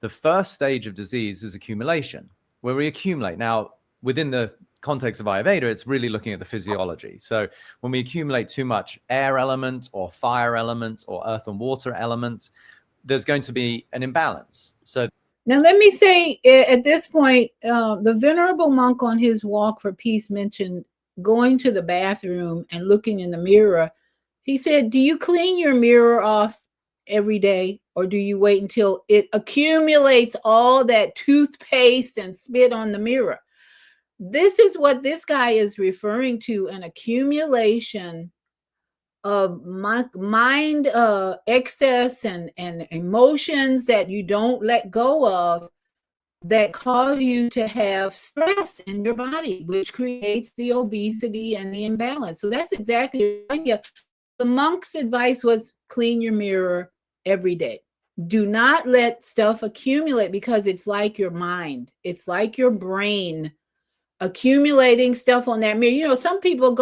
The first stage of disease is accumulation, where we accumulate. Now, within the context of Ayurveda, it's really looking at the physiology. So when we accumulate too much air element or fire element or earth and water element, there's going to be an imbalance. So now, let me say at this point, the venerable monk on his walk for peace mentioned going to the bathroom and looking in the mirror. He said, do you clean your mirror off every day, or do you wait until it accumulates all that toothpaste and spit on the mirror? This is what this guy is referring to, an accumulation of mind excess and emotions that you don't let go of, that cause you to have stress in your body, which creates the obesity and the imbalance. So that's exactly right. The monk's advice was clean your mirror every day. Do not let stuff accumulate, because it's like your mind, it's like your brain accumulating stuff on that mirror. You know, some people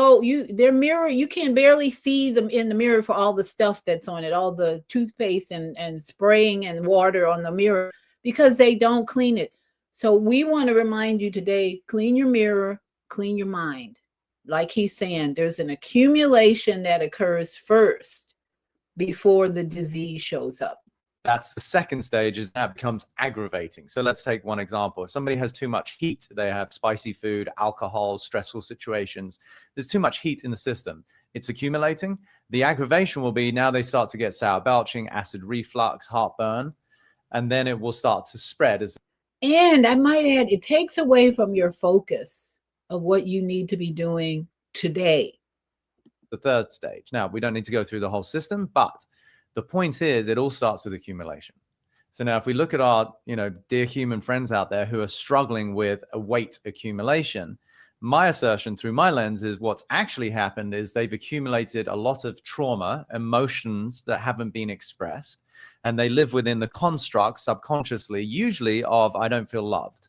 their mirror, you can barely see them in the mirror for all the stuff that's on it, all the toothpaste and spraying and water on the mirror, because they don't clean it. So we want to remind you today, clean your mirror, clean your mind. Like he's saying, there's an accumulation that occurs first before the disease shows up. That's the second stage, is that becomes aggravating. So let's take one example. If somebody has too much heat, they have spicy food, alcohol, stressful situations. There's too much heat in the system. It's accumulating. The aggravation will be now they start to get sour belching, acid reflux, heartburn, and then it will start to spread. And I might add, it takes away from your focus of what you need to be doing today. The third stage. Now, we don't need to go through the whole system, but the point is, it all starts with accumulation. So now if we look at our, dear human friends out there who are struggling with a weight accumulation, my assertion through my lens is what's actually happened is they've accumulated a lot of trauma, emotions that haven't been expressed, and they live within the construct subconsciously, usually of, I don't feel loved.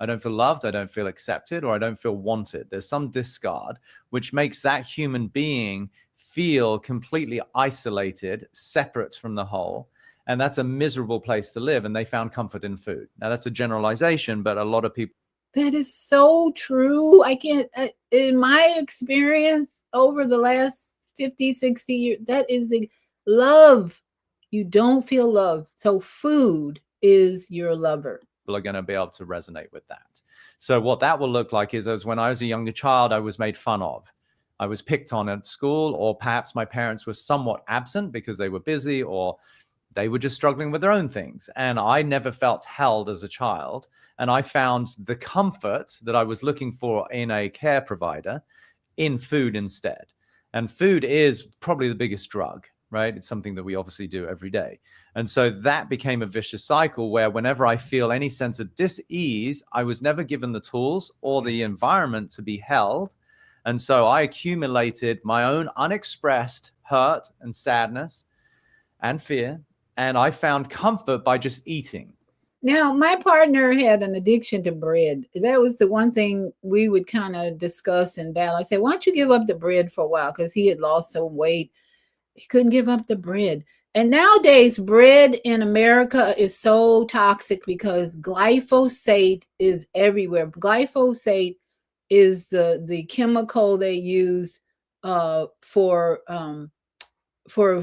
I don't feel loved, I don't feel accepted, or I don't feel wanted. There's some discard, which makes that human being feel completely isolated, separate from the whole. And that's a miserable place to live. And they found comfort in food. Now, that's a generalization, but a lot of people. That is so true. I can't, in my experience over the last 50, 60 years, that is love. You don't feel love. So food is your lover. People are going to be able to resonate with that. So what that will look like is, as when I was a younger child, I was made fun of. I was picked on at school, or perhaps my parents were somewhat absent because they were busy, or they were just struggling with their own things. And I never felt held as a child. And I found the comfort that I was looking for in a care provider in food instead. And food is probably the biggest drug, right? It's something that we obviously do every day. And so that became a vicious cycle where whenever I feel any sense of dis-ease, I was never given the tools or the environment to be held. And so I accumulated my own unexpressed hurt and sadness and fear. And I found comfort by just eating. Now, my partner had an addiction to bread. That was the one thing we would kind of discuss and battle. I said, why don't you give up the bread for a while? Because he had lost some weight. He couldn't give up the bread. And nowadays, bread in America is so toxic because glyphosate is everywhere. Glyphosate is the chemical they use for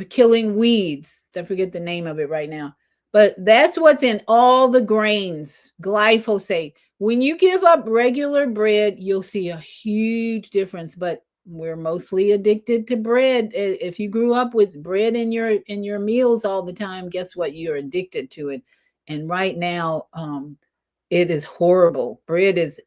killing weeds. I forget the name of it right now. But that's what's in all the grains, glyphosate. When you give up regular bread, you'll see a huge difference. But we're mostly addicted to bread. If you grew up with bread in your meals all the time, guess what? You're addicted to it. And right now, it is horrible.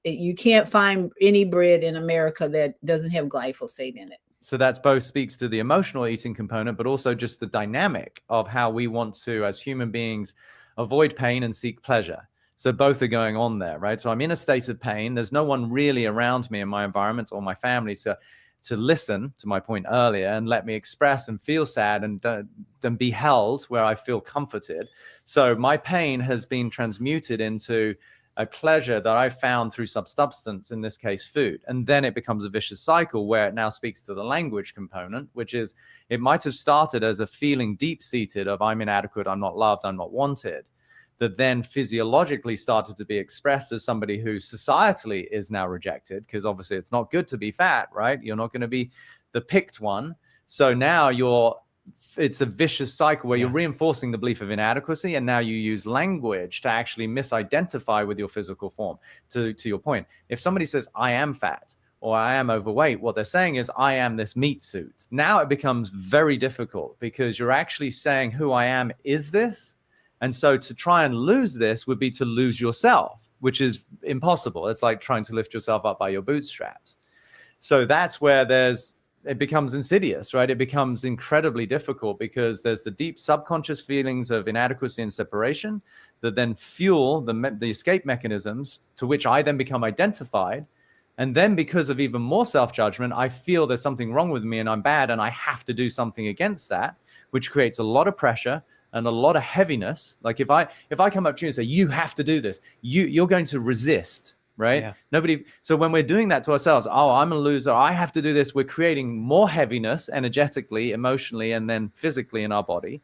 You can't find any bread in America that doesn't have glyphosate in it. So that's both speaks to the emotional eating component, but also just the dynamic of how we want to, as human beings, avoid pain and seek pleasure. So both are going on there, right? So I'm in a state of pain. There's no one really around me in my environment or my family to listen to my point earlier and let me express and feel sad and be held where I feel comforted. So my pain has been transmuted into a pleasure that I found through some substance, in this case, food. And then it becomes a vicious cycle where it now speaks to the language component, which is it might have started as a feeling deep-seated of I'm inadequate, I'm not loved, I'm not wanted, that then physiologically started to be expressed as somebody who societally is now rejected, because obviously it's not good to be fat, right? You're not going to be the picked one. So now it's a vicious cycle where you're reinforcing the belief of inadequacy, and now you use language to actually misidentify with your physical form. To your point, if somebody says, I am fat or I am overweight, what they're saying is, I am this meat suit. Now it becomes very difficult because you're actually saying who I am is this. And so to try and lose this would be to lose yourself, which is impossible. It's like trying to lift yourself up by your bootstraps. So that's where it becomes insidious, right? It becomes incredibly difficult because there's the deep subconscious feelings of inadequacy and separation that then fuel the escape mechanisms to which I then become identified. And then because of even more self-judgment, I feel there's something wrong with me and I'm bad and I have to do something against that, which creates a lot of pressure and a lot of heaviness. Like if I come up to you and say, you have to do this, you're going to resist. Right? Yeah. So when we're doing that to ourselves, oh, I'm a loser, I have to do this, we're creating more heaviness energetically, emotionally, and then physically in our body.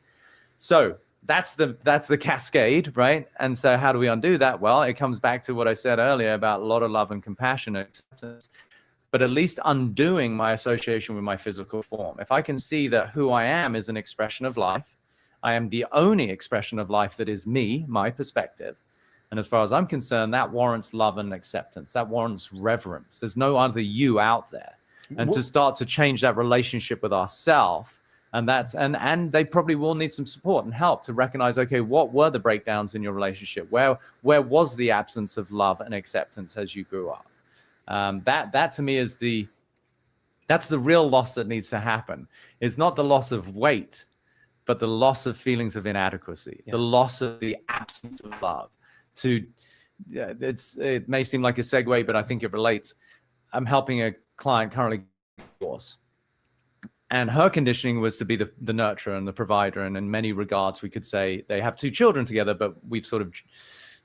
So that's the cascade, right? And so how do we undo that? Well, it comes back to what I said earlier about a lot of love and compassion and acceptance, but at least undoing my association with my physical form. If I can see that who I am is an expression of life, I am the only expression of life that is me, my perspective. And as far as I'm concerned, that warrants love and acceptance. That warrants reverence. There's no other you out there. And to start to change that relationship with ourselves, and they probably will need some support and help to recognize, okay, what were the breakdowns in your relationship? Where was the absence of love and acceptance as you grew up? That to me is that's the real loss that needs to happen. It's not the loss of weight, but the loss of feelings of inadequacy, the loss of the absence of love. It may seem like a segue, but I think it relates. I'm helping a client currently divorce, and her conditioning was to be the nurturer and the provider. And in many regards, we could say they have 2 children together, but we've sort of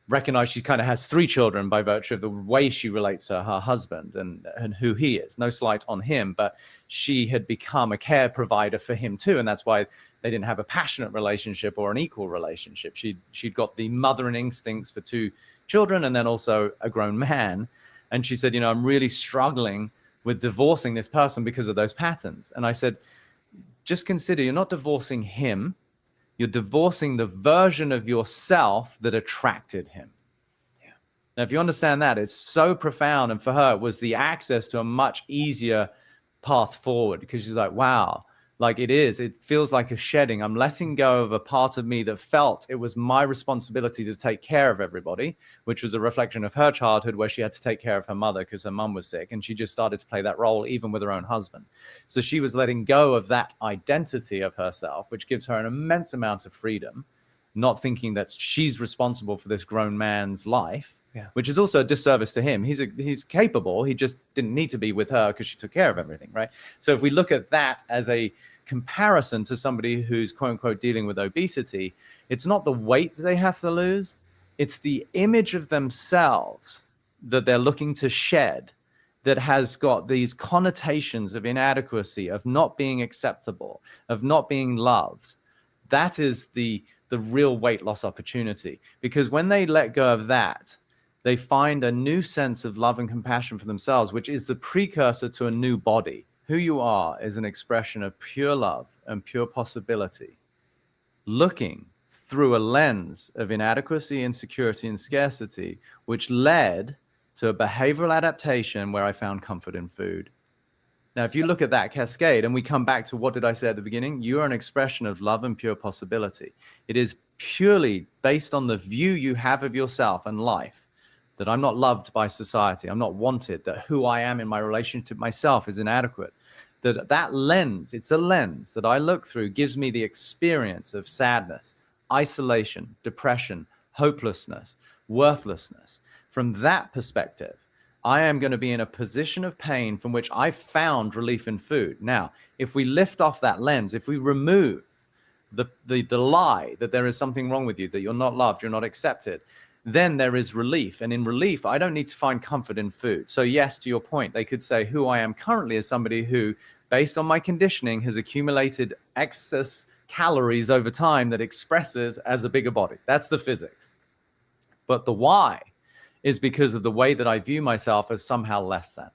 recognized she kind of has 3 children by virtue of the way she relates to her husband and who he is. No slight on him, but she had become a care provider for him too. And that's why they didn't have a passionate relationship or an equal relationship. She'd got the mothering instincts for 2 children and then also a grown man. And she said, I'm really struggling with divorcing this person because of those patterns. And I said, just consider you're not divorcing him. You're divorcing the version of yourself that attracted him. Yeah. Now, if you understand that, it's so profound. And for her, it was the access to a much easier path forward, because she's like, wow, like it feels like a shedding. I'm letting go of a part of me that felt it was my responsibility to take care of everybody, which was a reflection of her childhood where she had to take care of her mother because her mum was sick. And she just started to play that role even with her own husband. So she was letting go of that identity of herself, which gives her an immense amount of freedom, not thinking that she's responsible for this grown man's life. Yeah. Which is also a disservice to him. He's capable. He just didn't need to be with her because she took care of everything, right? So if we look at that as a comparison to somebody who's quote unquote dealing with obesity, it's not the weight they have to lose. It's the image of themselves that they're looking to shed that has got these connotations of inadequacy, of not being acceptable, of not being loved. That is the real weight loss opportunity. Because when they let go of that, they find a new sense of love and compassion for themselves, which is the precursor to a new body. Who you are is an expression of pure love and pure possibility, looking through a lens of inadequacy, insecurity, and scarcity, which led to a behavioral adaptation where I found comfort in food. Now, if you look at that cascade, and we come back to what did I say at the beginning? You are an expression of love and pure possibility. It is purely based on the view you have of yourself and life, that I'm not loved by society, I'm not wanted, that who I am in my relationship to myself is inadequate. That lens, it's a lens that I look through, gives me the experience of sadness, isolation, depression, hopelessness, worthlessness. From that perspective, I am going to be in a position of pain from which I found relief in food. Now, if we lift off that lens, if we remove the lie that there is something wrong with you, that you're not loved, you're not accepted, then there is relief. And in relief, I don't need to find comfort in food. So yes, to your point, they could say who I am currently is somebody who, based on my conditioning, has accumulated excess calories over time that expresses as a bigger body. That's the physics. But the why is because of the way that I view myself as somehow less than,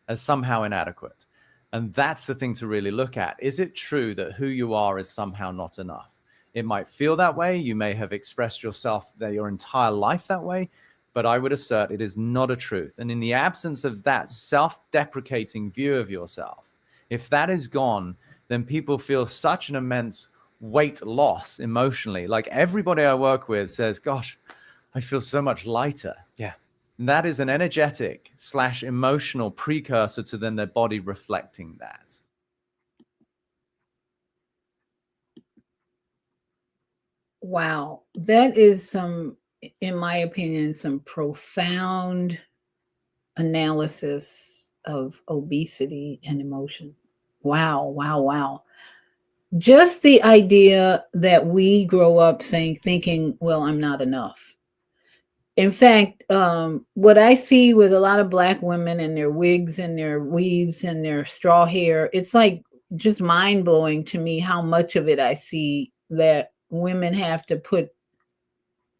as somehow inadequate. And that's the thing to really look at. Is it true that who you are is somehow not enough? It might feel that way. You may have expressed yourself your entire life that way, but I would assert it is not a truth. And in the absence of that self-deprecating view of yourself, if that is gone, then people feel such an immense weight loss emotionally. Like everybody I work with says, gosh, I feel so much lighter. Yeah. And that is an energetic / emotional precursor to then their body reflecting that. Wow. That is some, in my opinion, some profound analysis of obesity and emotions. Wow, wow, wow. Just the idea that we grow up thinking, well, I'm not enough. In fact, what I see with a lot of Black women and their wigs and their weaves and their straw hair, it's like just mind blowing to me how much of it I see that women have to put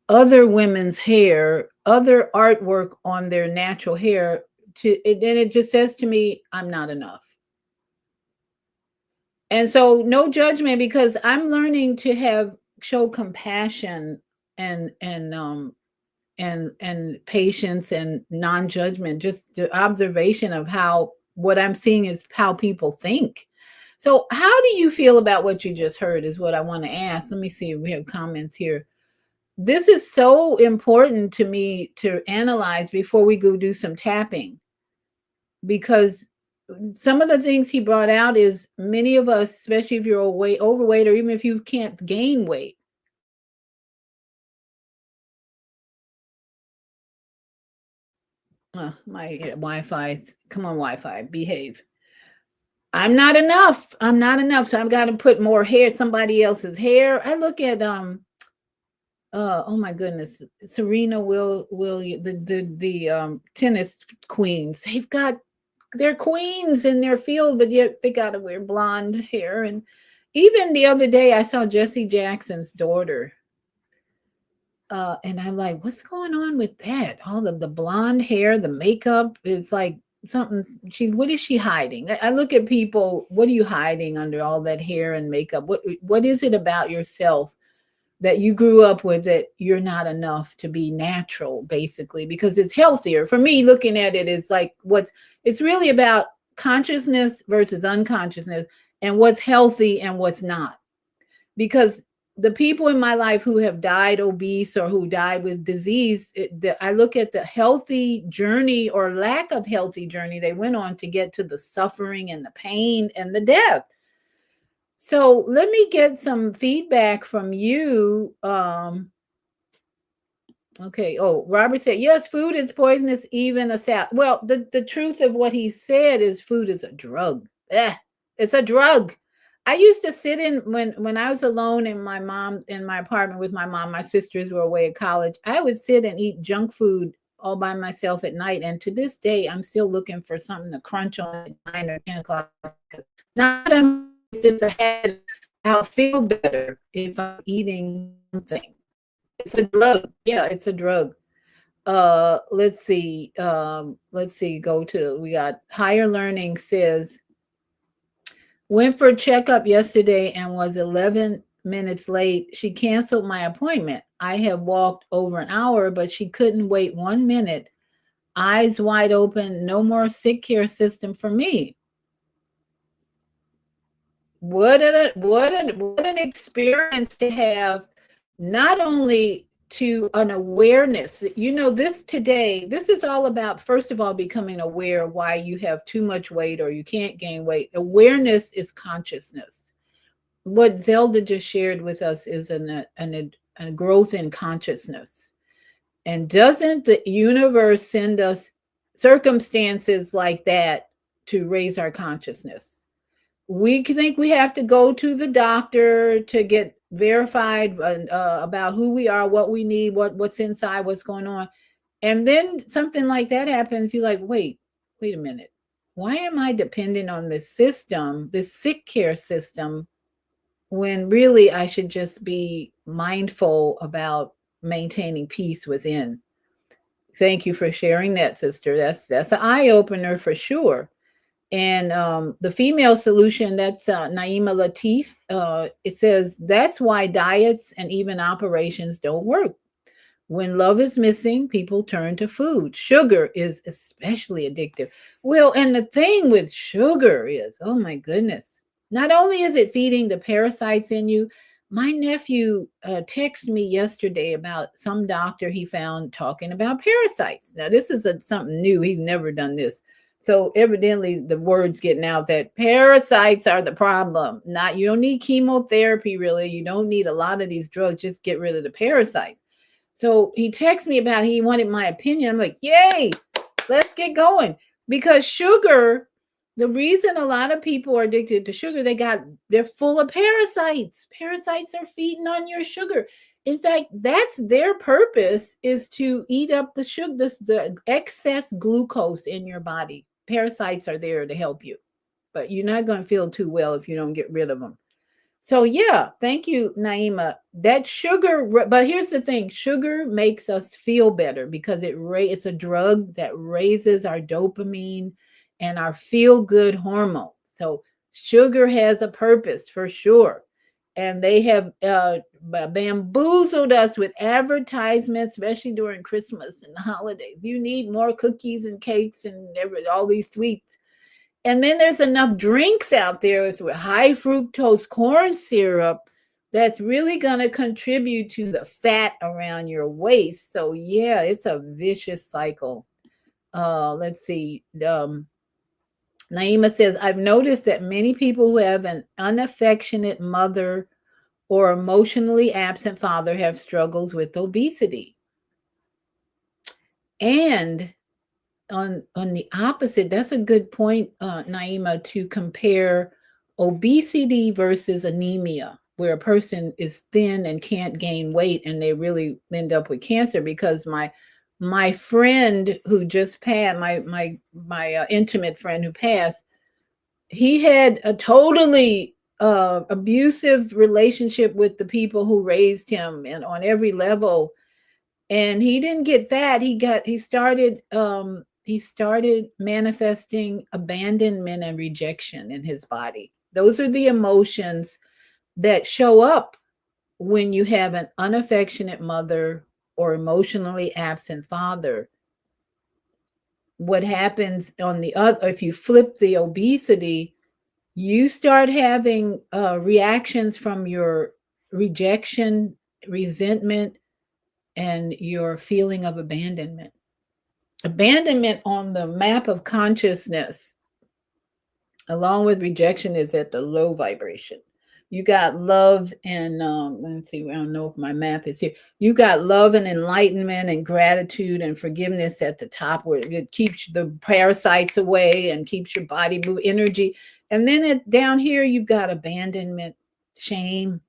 other women's hair, other artwork on their natural hair then it just says to me, I'm not enough. And so no judgment, because I'm learning to show compassion and patience and non-judgment, just the observation of how what I'm seeing is how people think. So how do you feel about what you just heard is what I want to ask. Let me see if we have comments here. This is so important to me to analyze before we go do some tapping, because some of the things he brought out is many of us, especially if you're overweight, or even if you can't gain weight, my Wi-Fi, come on, Wi-Fi, behave. I'm not enough. I'm not enough. So I've got to put more hair, somebody else's hair. I look at oh my goodness, Serena the tennis queens. They're queens in their field, but yet they got to wear blonde hair. And even the other day, I saw Jesse Jackson's daughter. And I'm like, what's going on with that? All the blonde hair, the makeup, it's like something. What is she hiding? I look at people, what are you hiding under all that hair and makeup? What is it about yourself that you grew up with, that you're not enough to be natural, basically, because it's healthier. For me, looking at it is like it's really about consciousness versus unconsciousness, and what's healthy and what's not. Because the people in my life who have died obese or who died with disease, I look at the healthy journey or lack of healthy journey they went on to get to the suffering and the pain and the death. So let me get some feedback from you. Okay. Oh, Robert said, yes, food is poisonous, even a salad. Well, the truth of what he said is food is a drug. It's a drug. I used to sit in when I was alone in my apartment with my mom, my sisters were away at college. I would sit and eat junk food all by myself at night. And to this day, I'm still looking for something to crunch on at 9 or 10 o'clock. Not that I'm obese, it's a habit. I'll feel better if I'm eating something. It's a drug. Yeah, it's a drug. Let's see. Go to, we got higher learning says, went for a checkup yesterday and was 11 minutes late. She canceled my appointment. I have walked over an hour, but she couldn't wait 1 minute. Eyes wide open. No more sick care system for me. What an experience to have, not only to an awareness. This today, this is all about, first of all, becoming aware why you have too much weight or you can't gain weight. Awareness is consciousness. What Zelda just shared with us is a growth in consciousness. And doesn't the universe send us circumstances like that to raise our consciousness? We think we have to go to the doctor to get verified about who we are, what we need, what's inside, what's going on. And then something like that happens. You're like, wait a minute. Why am I dependent on this system, this sick care system, when really I should just be mindful about maintaining peace within? Thank you for sharing that, sister. That's an eye opener for sure. And the female solution, that's Naima Latif. It says that's why diets and even operations don't work. When love is missing, people turn to food. Sugar is especially addictive. Well, and the thing with sugar is, oh my goodness, not only is it feeding the parasites in you. My nephew texted me yesterday about some doctor he found talking about parasites. Now, this is something new. He's never done this. So evidently the word's getting out that parasites are the problem. Not, you don't need chemotherapy, really. You don't need a lot of these drugs. Just get rid of the parasites. So he texted me about he wanted my opinion. I'm like, yay, let's get going. Because sugar, the reason a lot of people are addicted to sugar, they're full of parasites. Parasites are feeding on your sugar. In fact, that's their purpose, is to eat up the sugar, the excess glucose in your body. Parasites are there to help you, but you're not going to feel too well if you don't get rid of them. So yeah, thank you, Naima. That sugar, but here's the thing: sugar makes us feel better because it's a drug that raises our dopamine and our feel good hormone. So sugar has a purpose for sure, and they have bamboozled us with advertisements, especially during Christmas and the holidays. You need more cookies and cakes and all these sweets. And then there's enough drinks out there with high fructose corn syrup that's really going to contribute to the fat around your waist. So yeah, it's a vicious cycle. Let's see. Naima says, I've noticed that many people who have an unaffectionate mother or emotionally absent father have struggles with obesity. And on the opposite, that's a good point, Naima, to compare obesity versus anemia, where a person is thin and can't gain weight and they really end up with cancer. Because my friend who just passed, my intimate friend who passed, he had a totally abusive relationship with the people who raised him, and on every level. And he didn't get that. He started manifesting abandonment and rejection in his body. Those are the emotions that show up when you have an unaffectionate mother or emotionally absent father, what happens on the other, if you flip the obesity, you start having reactions from your rejection, resentment, and your feeling of abandonment. Abandonment on the map of consciousness, along with rejection, is at the low vibration. You got love and let's see, I don't know if my map is here. You got love and enlightenment and gratitude and forgiveness at the top, where it keeps the parasites away and keeps your body move energy. And then down here, you've got abandonment, shame.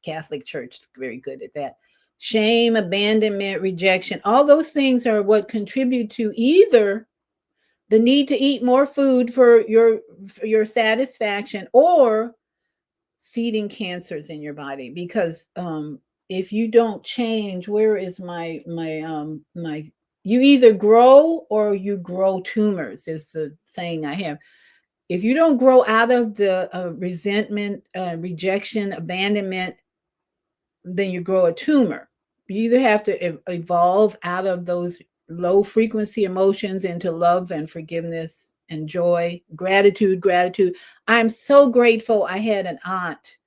Catholic Church is very good at that. Shame, abandonment, rejection. All those things are what contribute to either the need to eat more food for your satisfaction, or feeding cancers in your body. Because if you don't change, where is my you either grow or you grow tumors, is the saying I have. If you don't grow out of the resentment, rejection, abandonment, then you grow a tumor. You either have to evolve out of those low frequency emotions into love and forgiveness and joy, gratitude, gratitude. I'm so grateful I had an aunt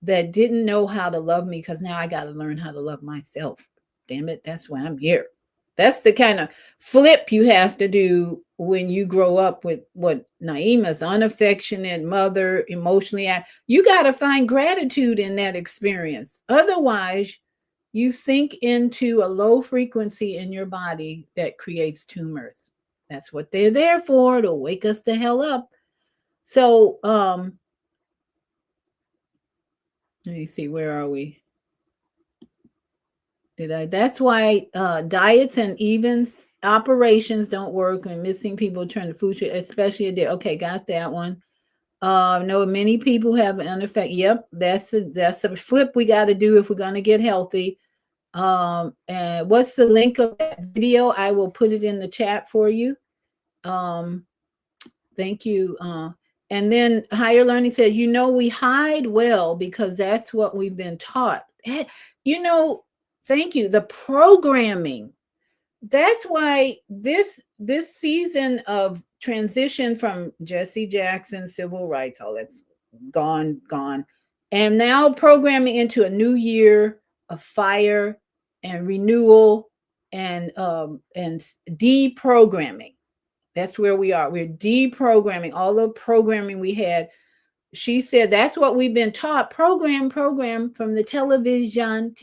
that didn't know how to love me, because now I got to learn how to love myself. Damn it, that's why I'm here. That's the kind of flip you have to do when you grow up with what Naima's unaffectionate mother, emotionally. You got to find gratitude in that experience. Otherwise, you sink into a low frequency in your body that creates tumors. That's what they're there for, to wake us the hell up. So, let me see, where are we? That's why diets and evens operations don't work, and missing people turn to food, especially a day. Okay, got that one. No, many people have an effect. Yep, that's a flip we got to do if we're going to get healthy. And what's the link of that video? I will put it in the chat for you. Thank you. And then higher learning said, we hide well because that's what we've been taught. You know, thank you. The programming. That's why this season of transition from Jesse Jackson, civil rights, all that's gone, and now programming into a new year of fire and renewal and deprogramming. That's where we are. We're deprogramming all the programming we had. She said that's what we've been taught. Program from the television,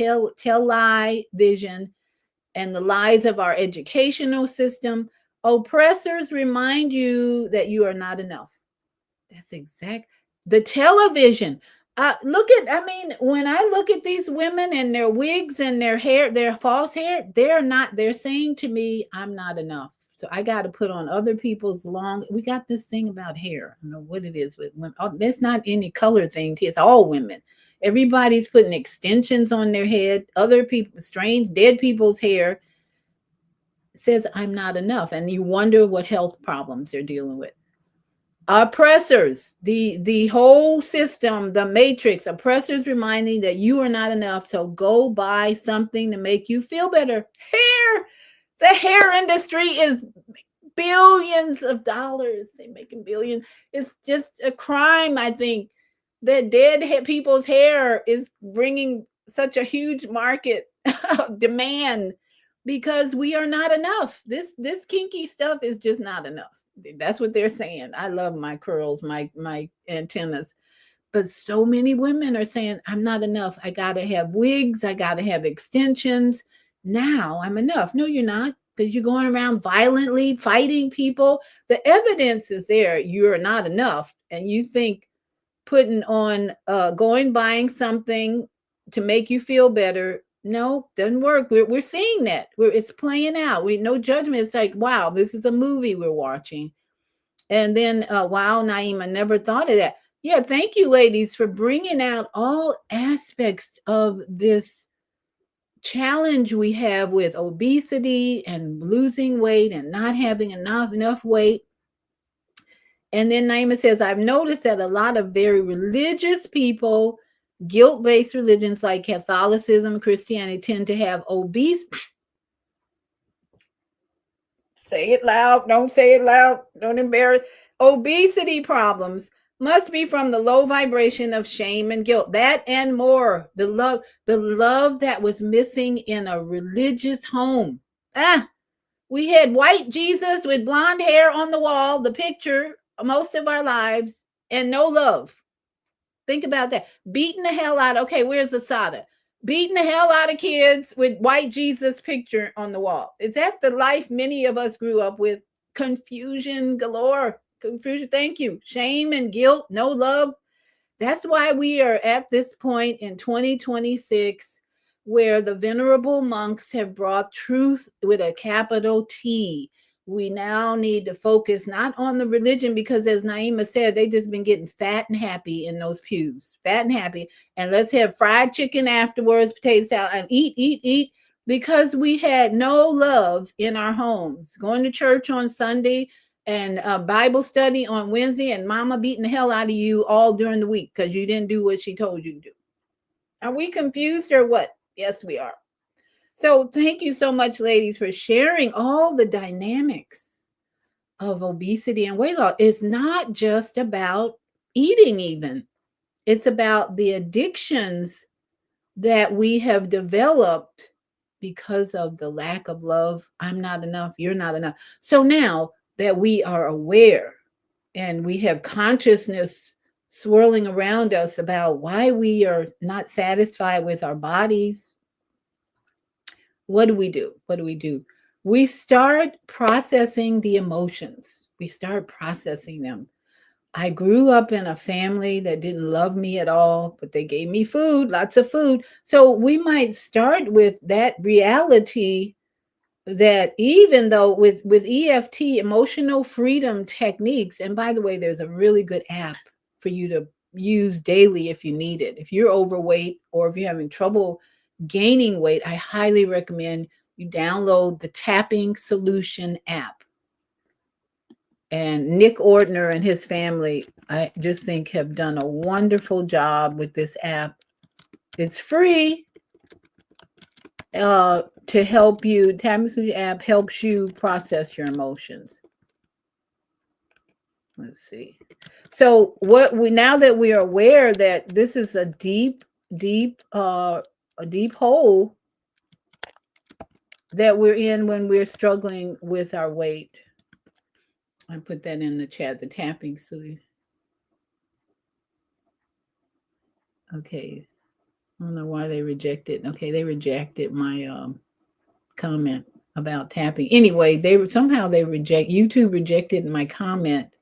lie vision, and the lies of our educational system. Oppressors remind you that you are not enough. That's exact. The television. When I look at these women and their wigs and their hair, their false hair, they're saying to me, I'm not enough. So I got to put on other people's we got this thing about hair. I don't know what it is with women. Oh, there's not any color thing. It's all women. Everybody's putting extensions on their head. Other people, strange, dead people's hair. Says I'm not enough. And you wonder what health problems they're dealing with. Oppressors, the whole system, the matrix, oppressors reminding that you are not enough. So go buy something to make you feel better. Hair. The hair industry is billions of dollars. They're making billions. It's just a crime, I think, that dead people's hair is bringing such a huge market demand, because we are not enough. This kinky stuff is just not enough. That's what they're saying. I love my curls, my antennas. But so many women are saying, I'm not enough. I got to have wigs. I got to have extensions. Now I'm enough. No, you're not, because you're going around violently fighting people. The evidence is there. You're not enough. And you think putting on, buying something to make you feel better. No, doesn't work. We're seeing that. It's playing out. No judgment. It's like, wow, this is a movie we're watching. And then, wow, Naima, never thought of that. Yeah, thank you, ladies, for bringing out all aspects of this challenge we have with obesity and losing weight and not having enough weight. And then Naima says, I've noticed that a lot of very religious people Guilt-based religions like Catholicism, Christianity tend to have obese. Say it loud. Don't say it loud. Don't embarrass. Obesity problems must be from the low vibration of shame and guilt. That and more. The love that was missing in a religious home. We had white Jesus with blonde hair on the wall, the picture most of our lives, and no love. Think about that. Beating the hell out. Okay, where's the soda? Beating the hell out of kids with white Jesus picture on the wall. Is that the life many of us grew up with? Confusion galore. Confusion. Thank you. Shame and guilt. No love. That's why we are at this point in 2026 where the venerable monks have brought truth with a capital T. We now need to focus not on the religion because, as Naima said, they just been getting fat and happy in those pews, fat and happy. And let's have fried chicken afterwards, potato salad, and eat, because we had no love in our homes. Going to church on Sunday, and Bible study on Wednesday, and mama beating the hell out of you all during the week because you didn't do what she told you to do. Are we confused or what? Yes, we are. So thank you so much, ladies, for sharing all the dynamics of obesity and weight loss. It's not just about eating, even. It's about the addictions that we have developed because of the lack of love. I'm not enough. You're not enough. So now that we are aware and we have consciousness swirling around us about why we are not satisfied with our bodies, what do we do? What do we do? We start processing the emotions. We start processing them. I grew up in a family that didn't love me at all, but they gave me food, lots of food. So we might start with that reality that even though with EFT, emotional freedom techniques, and by the way, there's a really good app for you to use daily if you need it. If you're overweight or if you're having trouble gaining weight, I highly recommend you download the Tapping Solution app. And Nick Ordner and his family, I just think, have done a wonderful job with this app. It's free to help you. Tapping Solution app helps you process your emotions. Let's see. So now that we are aware that this is a deep hole that we're in when we're struggling with our weight. I put that in the chat, the tapping solution. Okay. I don't know why they rejected. Okay, they rejected my comment about tapping. Anyway, YouTube rejected my comment.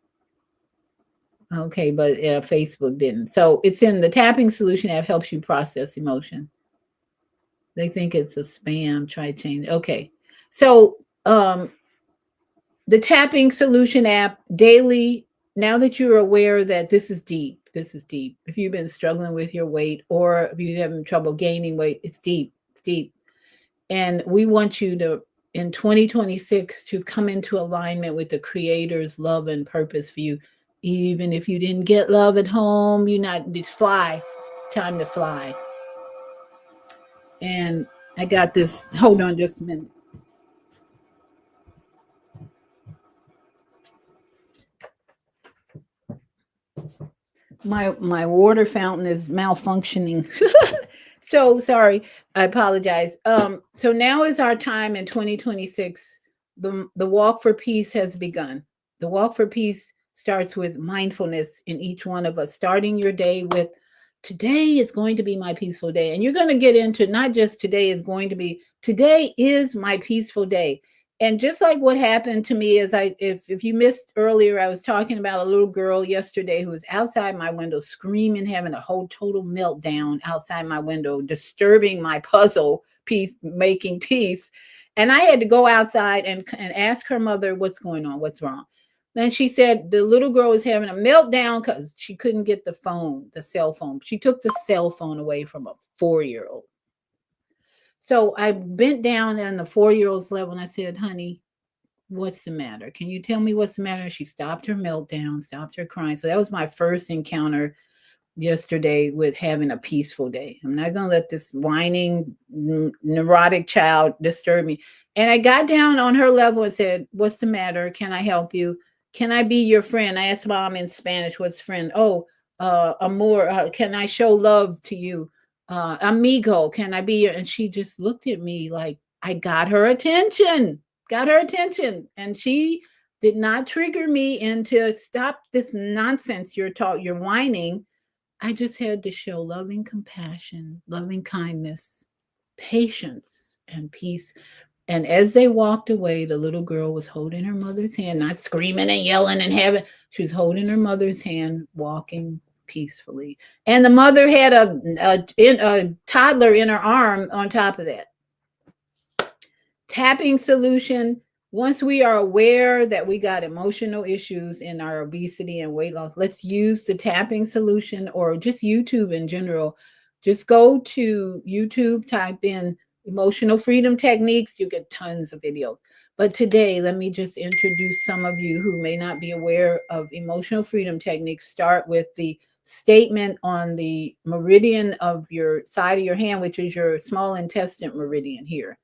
Okay, but Facebook didn't. So it's in the Tapping Solution app, helps you process emotion. They think it's a spam. Try change. Okay. So the Tapping Solution app daily, now that you're aware that this is deep. If you've been struggling with your weight or if you're having trouble gaining weight, it's deep. And we want you to, in 2026, to come into alignment with the Creator's love and purpose for you. Even if you didn't get love at home, just fly. Time to fly. And I got this. Hold on just a minute. My water fountain is malfunctioning. So sorry. I apologize. So now is our time in 2026. The walk for peace has begun. The walk for peace starts with mindfulness in each one of us, starting your day with, today is going to be my peaceful day. And you're going to get into not just today is going to be, today is my peaceful day. And just like what happened to me is if you missed earlier, I was talking about a little girl yesterday who was outside my window screaming, having a whole total meltdown outside my window, disturbing my puzzle piece, making peace. And I had to go outside and ask her mother, what's going on? What's wrong? Then she said the little girl was having a meltdown because she couldn't get the cell phone. She took the cell phone away from a 4-year-old. So I bent down on the 4-year-old's level and I said, honey, what's the matter? Can you tell me what's the matter? She stopped her meltdown, stopped her crying. So that was my first encounter yesterday with having a peaceful day. I'm not going to let this whining, neurotic child disturb me. And I got down on her level and said, "What's the matter? Can I help you? Can I be your friend?" I asked mom in Spanish, "What's friend?" "Oh, amor, can I show love to you? Amigo, can I be your?" And she just looked at me like I got her attention. And she did not trigger me into stop this nonsense you're whining. I just had to show loving compassion, loving kindness, patience, and peace. And as they walked away, the little girl was holding her mother's hand, not screaming and yelling and having, she was holding her mother's hand, walking peacefully. And the mother had a toddler in her arm on top of that. Tapping solution. Once we are aware that we got emotional issues in our obesity and weight loss, let's use the tapping solution, or just YouTube in general. Just go to YouTube, type in emotional freedom techniques, you get tons of videos. But today, let me just introduce some of you who may not be aware of emotional freedom techniques. Start with the statement on the meridian of your side of your hand, which is your small intestine meridian here.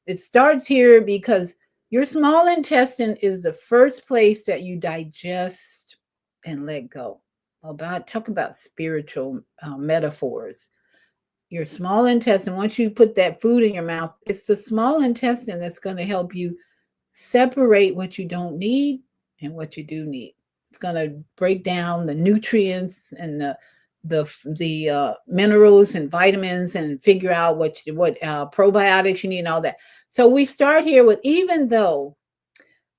It starts here because your small intestine is the first place that you digest and let go. Talk about spiritual metaphors. Your small intestine, once you put that food in your mouth, it's the small intestine that's going to help you separate what you don't need and what you do need. It's going to break down the nutrients and the minerals and vitamins, and figure out what probiotics you need and all that. So we start here with, even though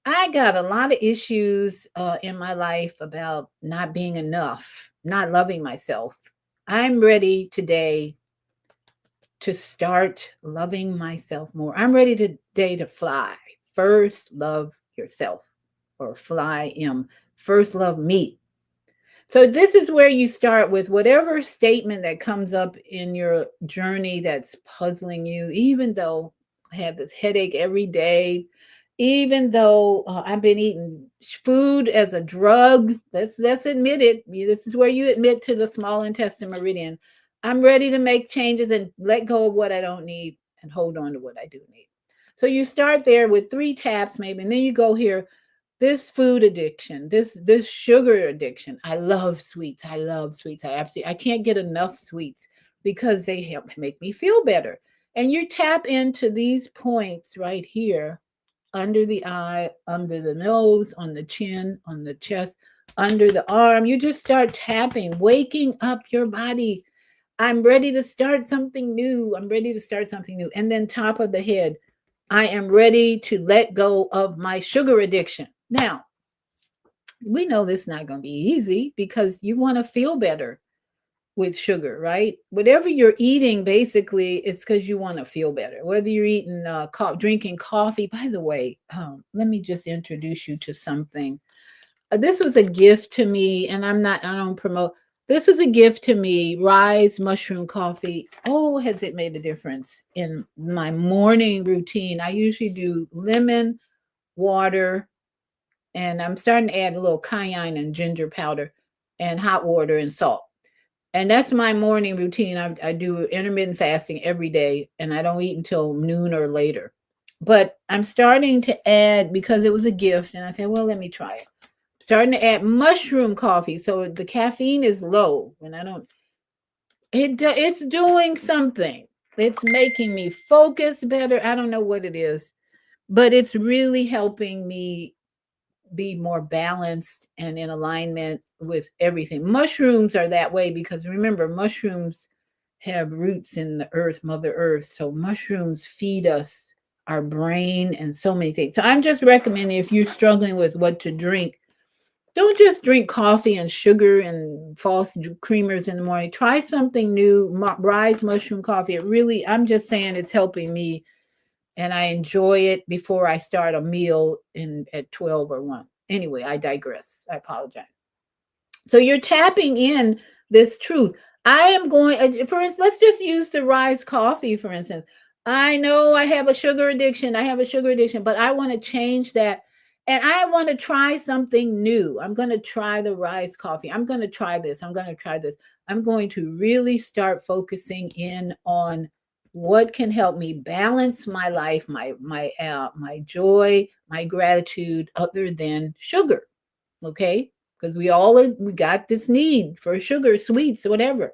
I got a lot of issues in my life about not being enough, not loving myself, I'm ready today to start loving myself more. I'm ready today to fly. First, love yourself, or fly M. First, love me. So, this is where you start with whatever statement that comes up in your journey that's puzzling you, even though I have this headache every day, even though I've been eating food as a drug. Let's admit it. This is where you admit to the small intestine meridian. I'm ready to make changes and let go of what I don't need and hold on to what I do need. So you start there with 3 taps maybe, and then you go here. This food addiction, this sugar addiction. I love sweets. I love sweets. I can't get enough sweets because they help make me feel better. And you tap into these points right here, under the eye, under the nose, on the chin, on the chest, under the arm. You just start tapping, waking up your body. I'm ready to start something new. I'm ready to start something new. And then top of the head, I am ready to let go of my sugar addiction. Now, we know this is not going to be easy because you want to feel better with sugar, right? Whatever you're eating, basically, it's because you want to feel better. Whether you're eating, drinking coffee. By the way, let me just introduce you to something. This was a gift to me, and I don't promote. This was a gift to me. Rise mushroom coffee. Oh, has it made a difference in my morning routine? I usually do lemon, water, and I'm starting to add a little cayenne and ginger powder, and hot water and salt. And that's my morning routine. I do intermittent fasting every day, and I don't eat until noon or later. But I'm starting to add, because it was a gift, and I said, well, let me try it. Starting to add mushroom coffee, so the caffeine is low, and I don't. It's doing something. It's making me focus better. I don't know what it is, but it's really helping me be more balanced and in alignment with everything. Mushrooms are that way because, remember, mushrooms have roots in the earth, Mother Earth. So mushrooms feed us, our brain, and so many things. So I'm just recommending, if you're struggling with what to drink, don't just drink coffee and sugar and false creamers in the morning. Try something new. Rise mushroom coffee. It really, I'm just saying, it's helping me, and I enjoy it before I start a meal in at 12 or 1. Anyway, I digress. I apologize. So you're tapping in this truth. I am going, for instance, let's just use the Rise coffee, for instance. I know I have a sugar addiction. I have a sugar addiction, but I want to change that. and I want to try something new. I'm going to try the rise coffee. I'm going to try this. I'm going to try this. I'm going to really start focusing in on what can help me balance my life, my joy, my gratitude, other than sugar. Okay, because we got this need for sugar, sweets, whatever.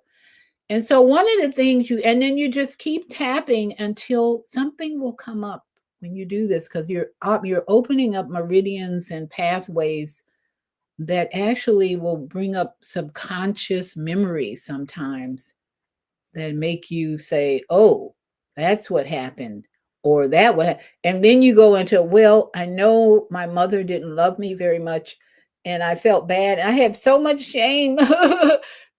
And so one of the things and then you just keep tapping until something will come up when you do this, because you're opening up meridians and pathways that actually will bring up subconscious memories sometimes that make you say, "Oh, that's what happened," or that what, and then you go into, "Well, I know my mother didn't love me very much, and I felt bad. I have so much shame."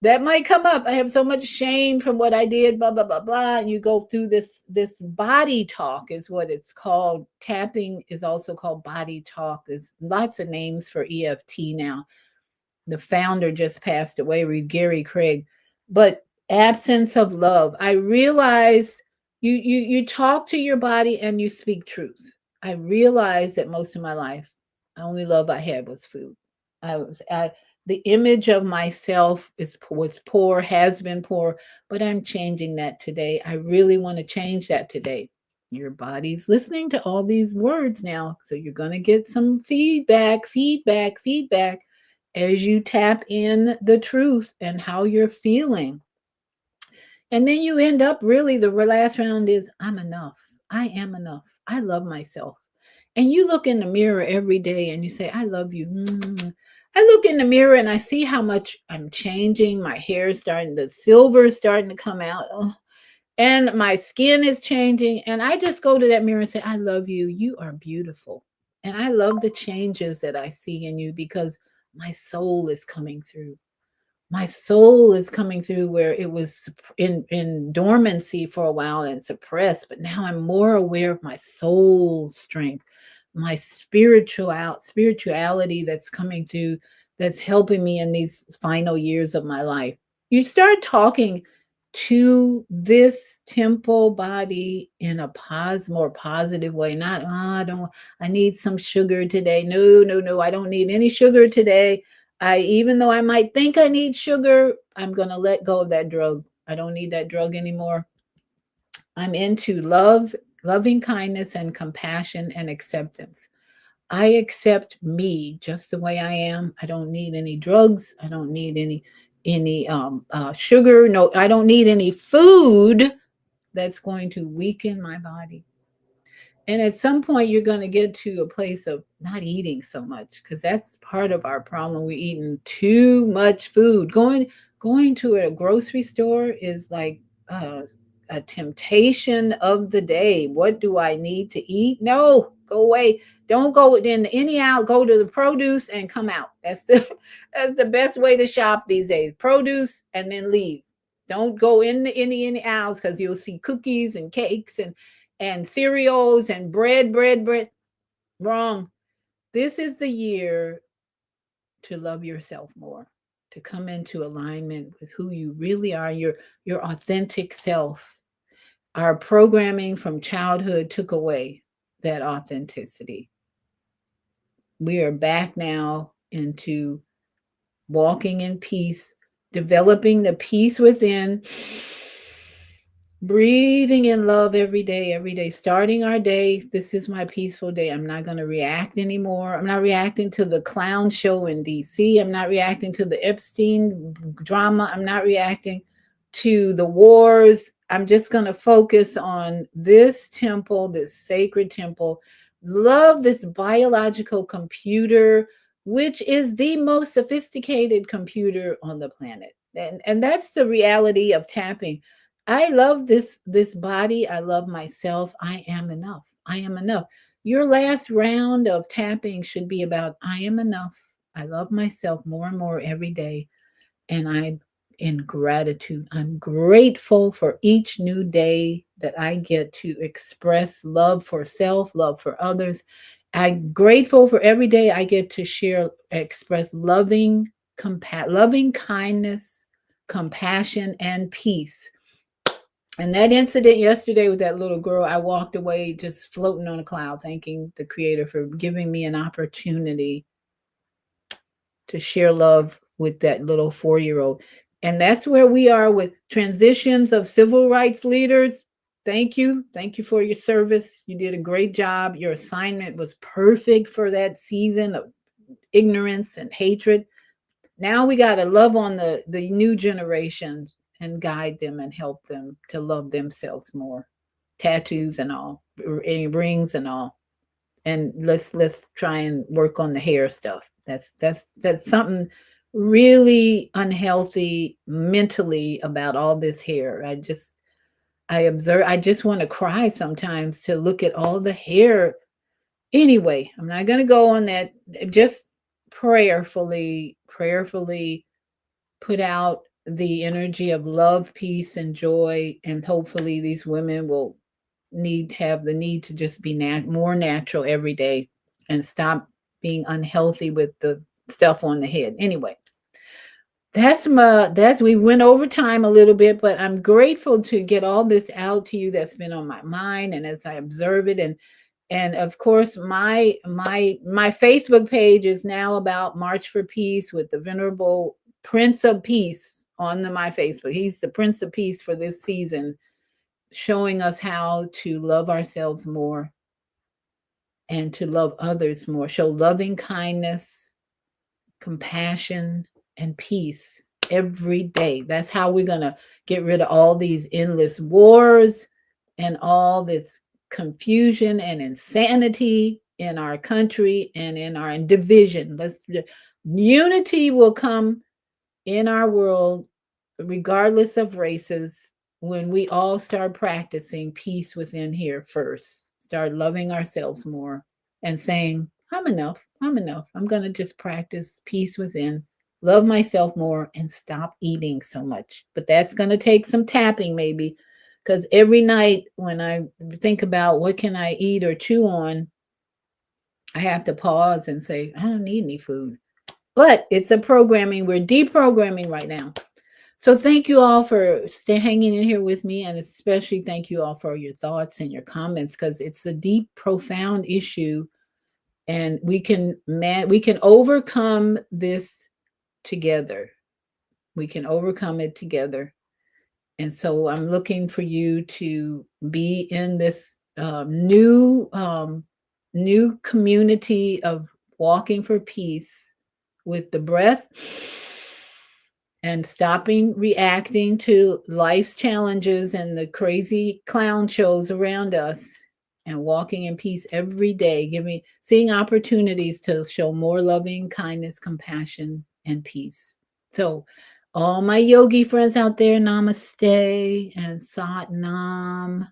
That might come up. I have so much shame from what I did, blah blah blah blah. And you go through this body talk is what it's called. Tapping is also called body talk. There's lots of names for EFT now. The founder just passed away, Gary Craig. But absence of love. I realize you talk to your body and you speak truth. I realized that most of my life, the only love I had was food. The image of myself was poor, has been poor, but I'm changing that today. I really want to change that today. Your body's listening to all these words now, so you're going to get some feedback as you tap in the truth and how you're feeling. And then you end up really, the last round is, I'm enough. I am enough. I love myself. And you look in the mirror every day and you say, I love you. I look in the mirror and I see how much I'm changing. My hair is starting, the silver is starting to come out. Oh, and my skin is changing. And I just go to that mirror and say, I love you. You are beautiful. And I love the changes that I see in you, because my soul is coming through. My soul is coming through where it was in dormancy for a while and suppressed, but now I'm more aware of my soul strength, my spirituality that's coming through, that's helping me in these final years of my life. You start talking to this temple body in a more positive way. Not, oh, I need some sugar today. No, no, no, I don't need any sugar today. Even though I might think I need sugar, I'm going to let go of that drug. I don't need that drug anymore. I'm into love, loving kindness and compassion and acceptance. I accept me just the way I am. I don't need any drugs. I don't need any sugar. No, I don't need any food that's going to weaken my body. And at some point, you're going to get to a place of not eating so much, because that's part of our problem. We're eating too much food. Going to a grocery store is like uh, a temptation of the day. What do I need to eat? No, go away. Don't go in any aisle. Go to the produce and come out. That's the best way to shop these days. Produce and then leave. Don't go in any aisles, because you'll see cookies and cakes and cereals and bread. Wrong. This is the year to love yourself more, to come into alignment with who you really are, your authentic self. Our programming from childhood took away that authenticity. We are back now into walking in peace, developing the peace within, breathing in love every day, starting our day. This is my peaceful day. I'm not going to react anymore. I'm not reacting to the clown show in DC. I'm not reacting to the Epstein drama. I'm not reacting to the wars. I'm just going to focus on this temple, this sacred temple. Love this biological computer, which is the most sophisticated computer on the planet. And that's the reality of tapping. I love this body. I love myself. I am enough. I am enough. Your last round of tapping should be about, I am enough. I love myself more and more every day. And I'm in gratitude. I'm grateful for each new day that I get to express love for self, love for others. I'm grateful for every day I get to express loving kindness, compassion, and peace. And that incident yesterday with that little girl, I walked away just floating on a cloud, thanking the Creator for giving me an opportunity to share love with that little 4-year-old. And that's where we are with transitions of civil rights leaders. Thank you. Thank you for your service. You did a great job. Your assignment was perfect for that season of ignorance and hatred. Now we got to love on the new generations and guide them and help them to love themselves more. Tattoos and all, rings and all. And let's try and work on the hair stuff. That's something really unhealthy mentally about all this hair. I observe, I just want to cry sometimes to look at all the hair. Anyway, I'm not going to go on that. Just prayerfully put out the energy of love, peace, and joy, and hopefully these women will have the need to just be more natural every day and stop being unhealthy with the stuff on the head. Anyway, that's we went over time a little bit, but I'm grateful to get all this out to you that's been on my mind, and as I observe it. And of course, my Facebook page is now about March for Peace with the Venerable Prince of Peace on my Facebook. He's the Prince of Peace for this season, showing us how to love ourselves more and to love others more. Show loving kindness, compassion, and peace every day. That's how we're going to get rid of all these endless wars and all this confusion and insanity in our country and in our division. Unity will come in our world regardless of races when we all start practicing peace within here first. Start loving ourselves more and saying, I'm enough. I'm enough. I'm going to just practice peace within, love myself more, and stop eating so much. But that's going to take some tapping, maybe, because every night when I think about what can I eat or chew on, I have to pause and say, I don't need any food. But it's a programming. We're deprogramming right now. So thank you all for hanging in here with me, and especially thank you all for your thoughts and your comments, because it's a deep, profound issue, and we can overcome this together. We can overcome it together. And so I'm looking for you to be in this new community of walking for peace with the breath and stopping reacting to life's challenges and the crazy clown shows around us, and walking in peace every day, seeing opportunities to show more loving kindness, compassion, and peace. So all my yogi friends out there, namaste and sat nam.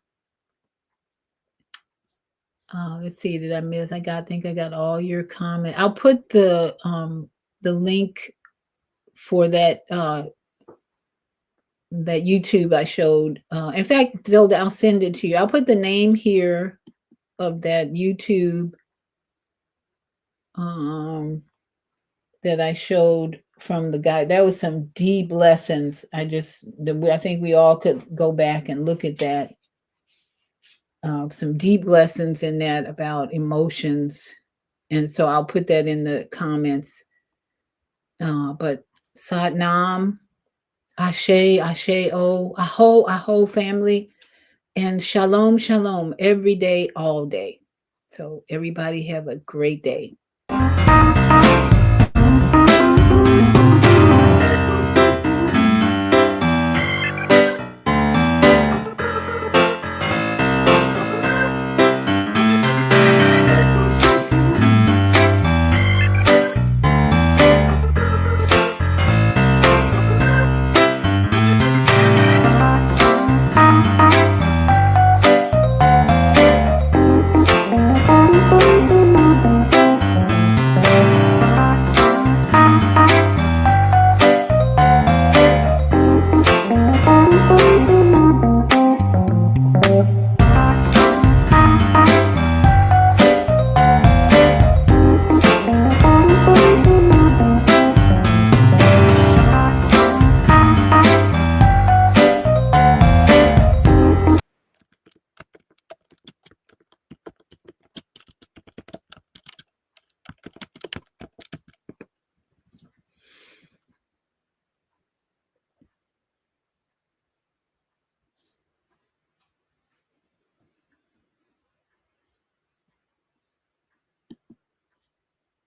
Let's see, did I miss? I think I got all your comments. I'll put the link for that YouTube I showed. In fact, Zelda, I'll send it to you. I'll put the name here of that YouTube that I showed from the guy. That was some deep lessons. I think we all could go back and look at that. Some deep lessons in that about emotions. And so I'll put that in the comments. But Sat Nam, Ashe, Ashe, O, Aho, family, and Shalom, Shalom, every day, all day. So everybody have a great day.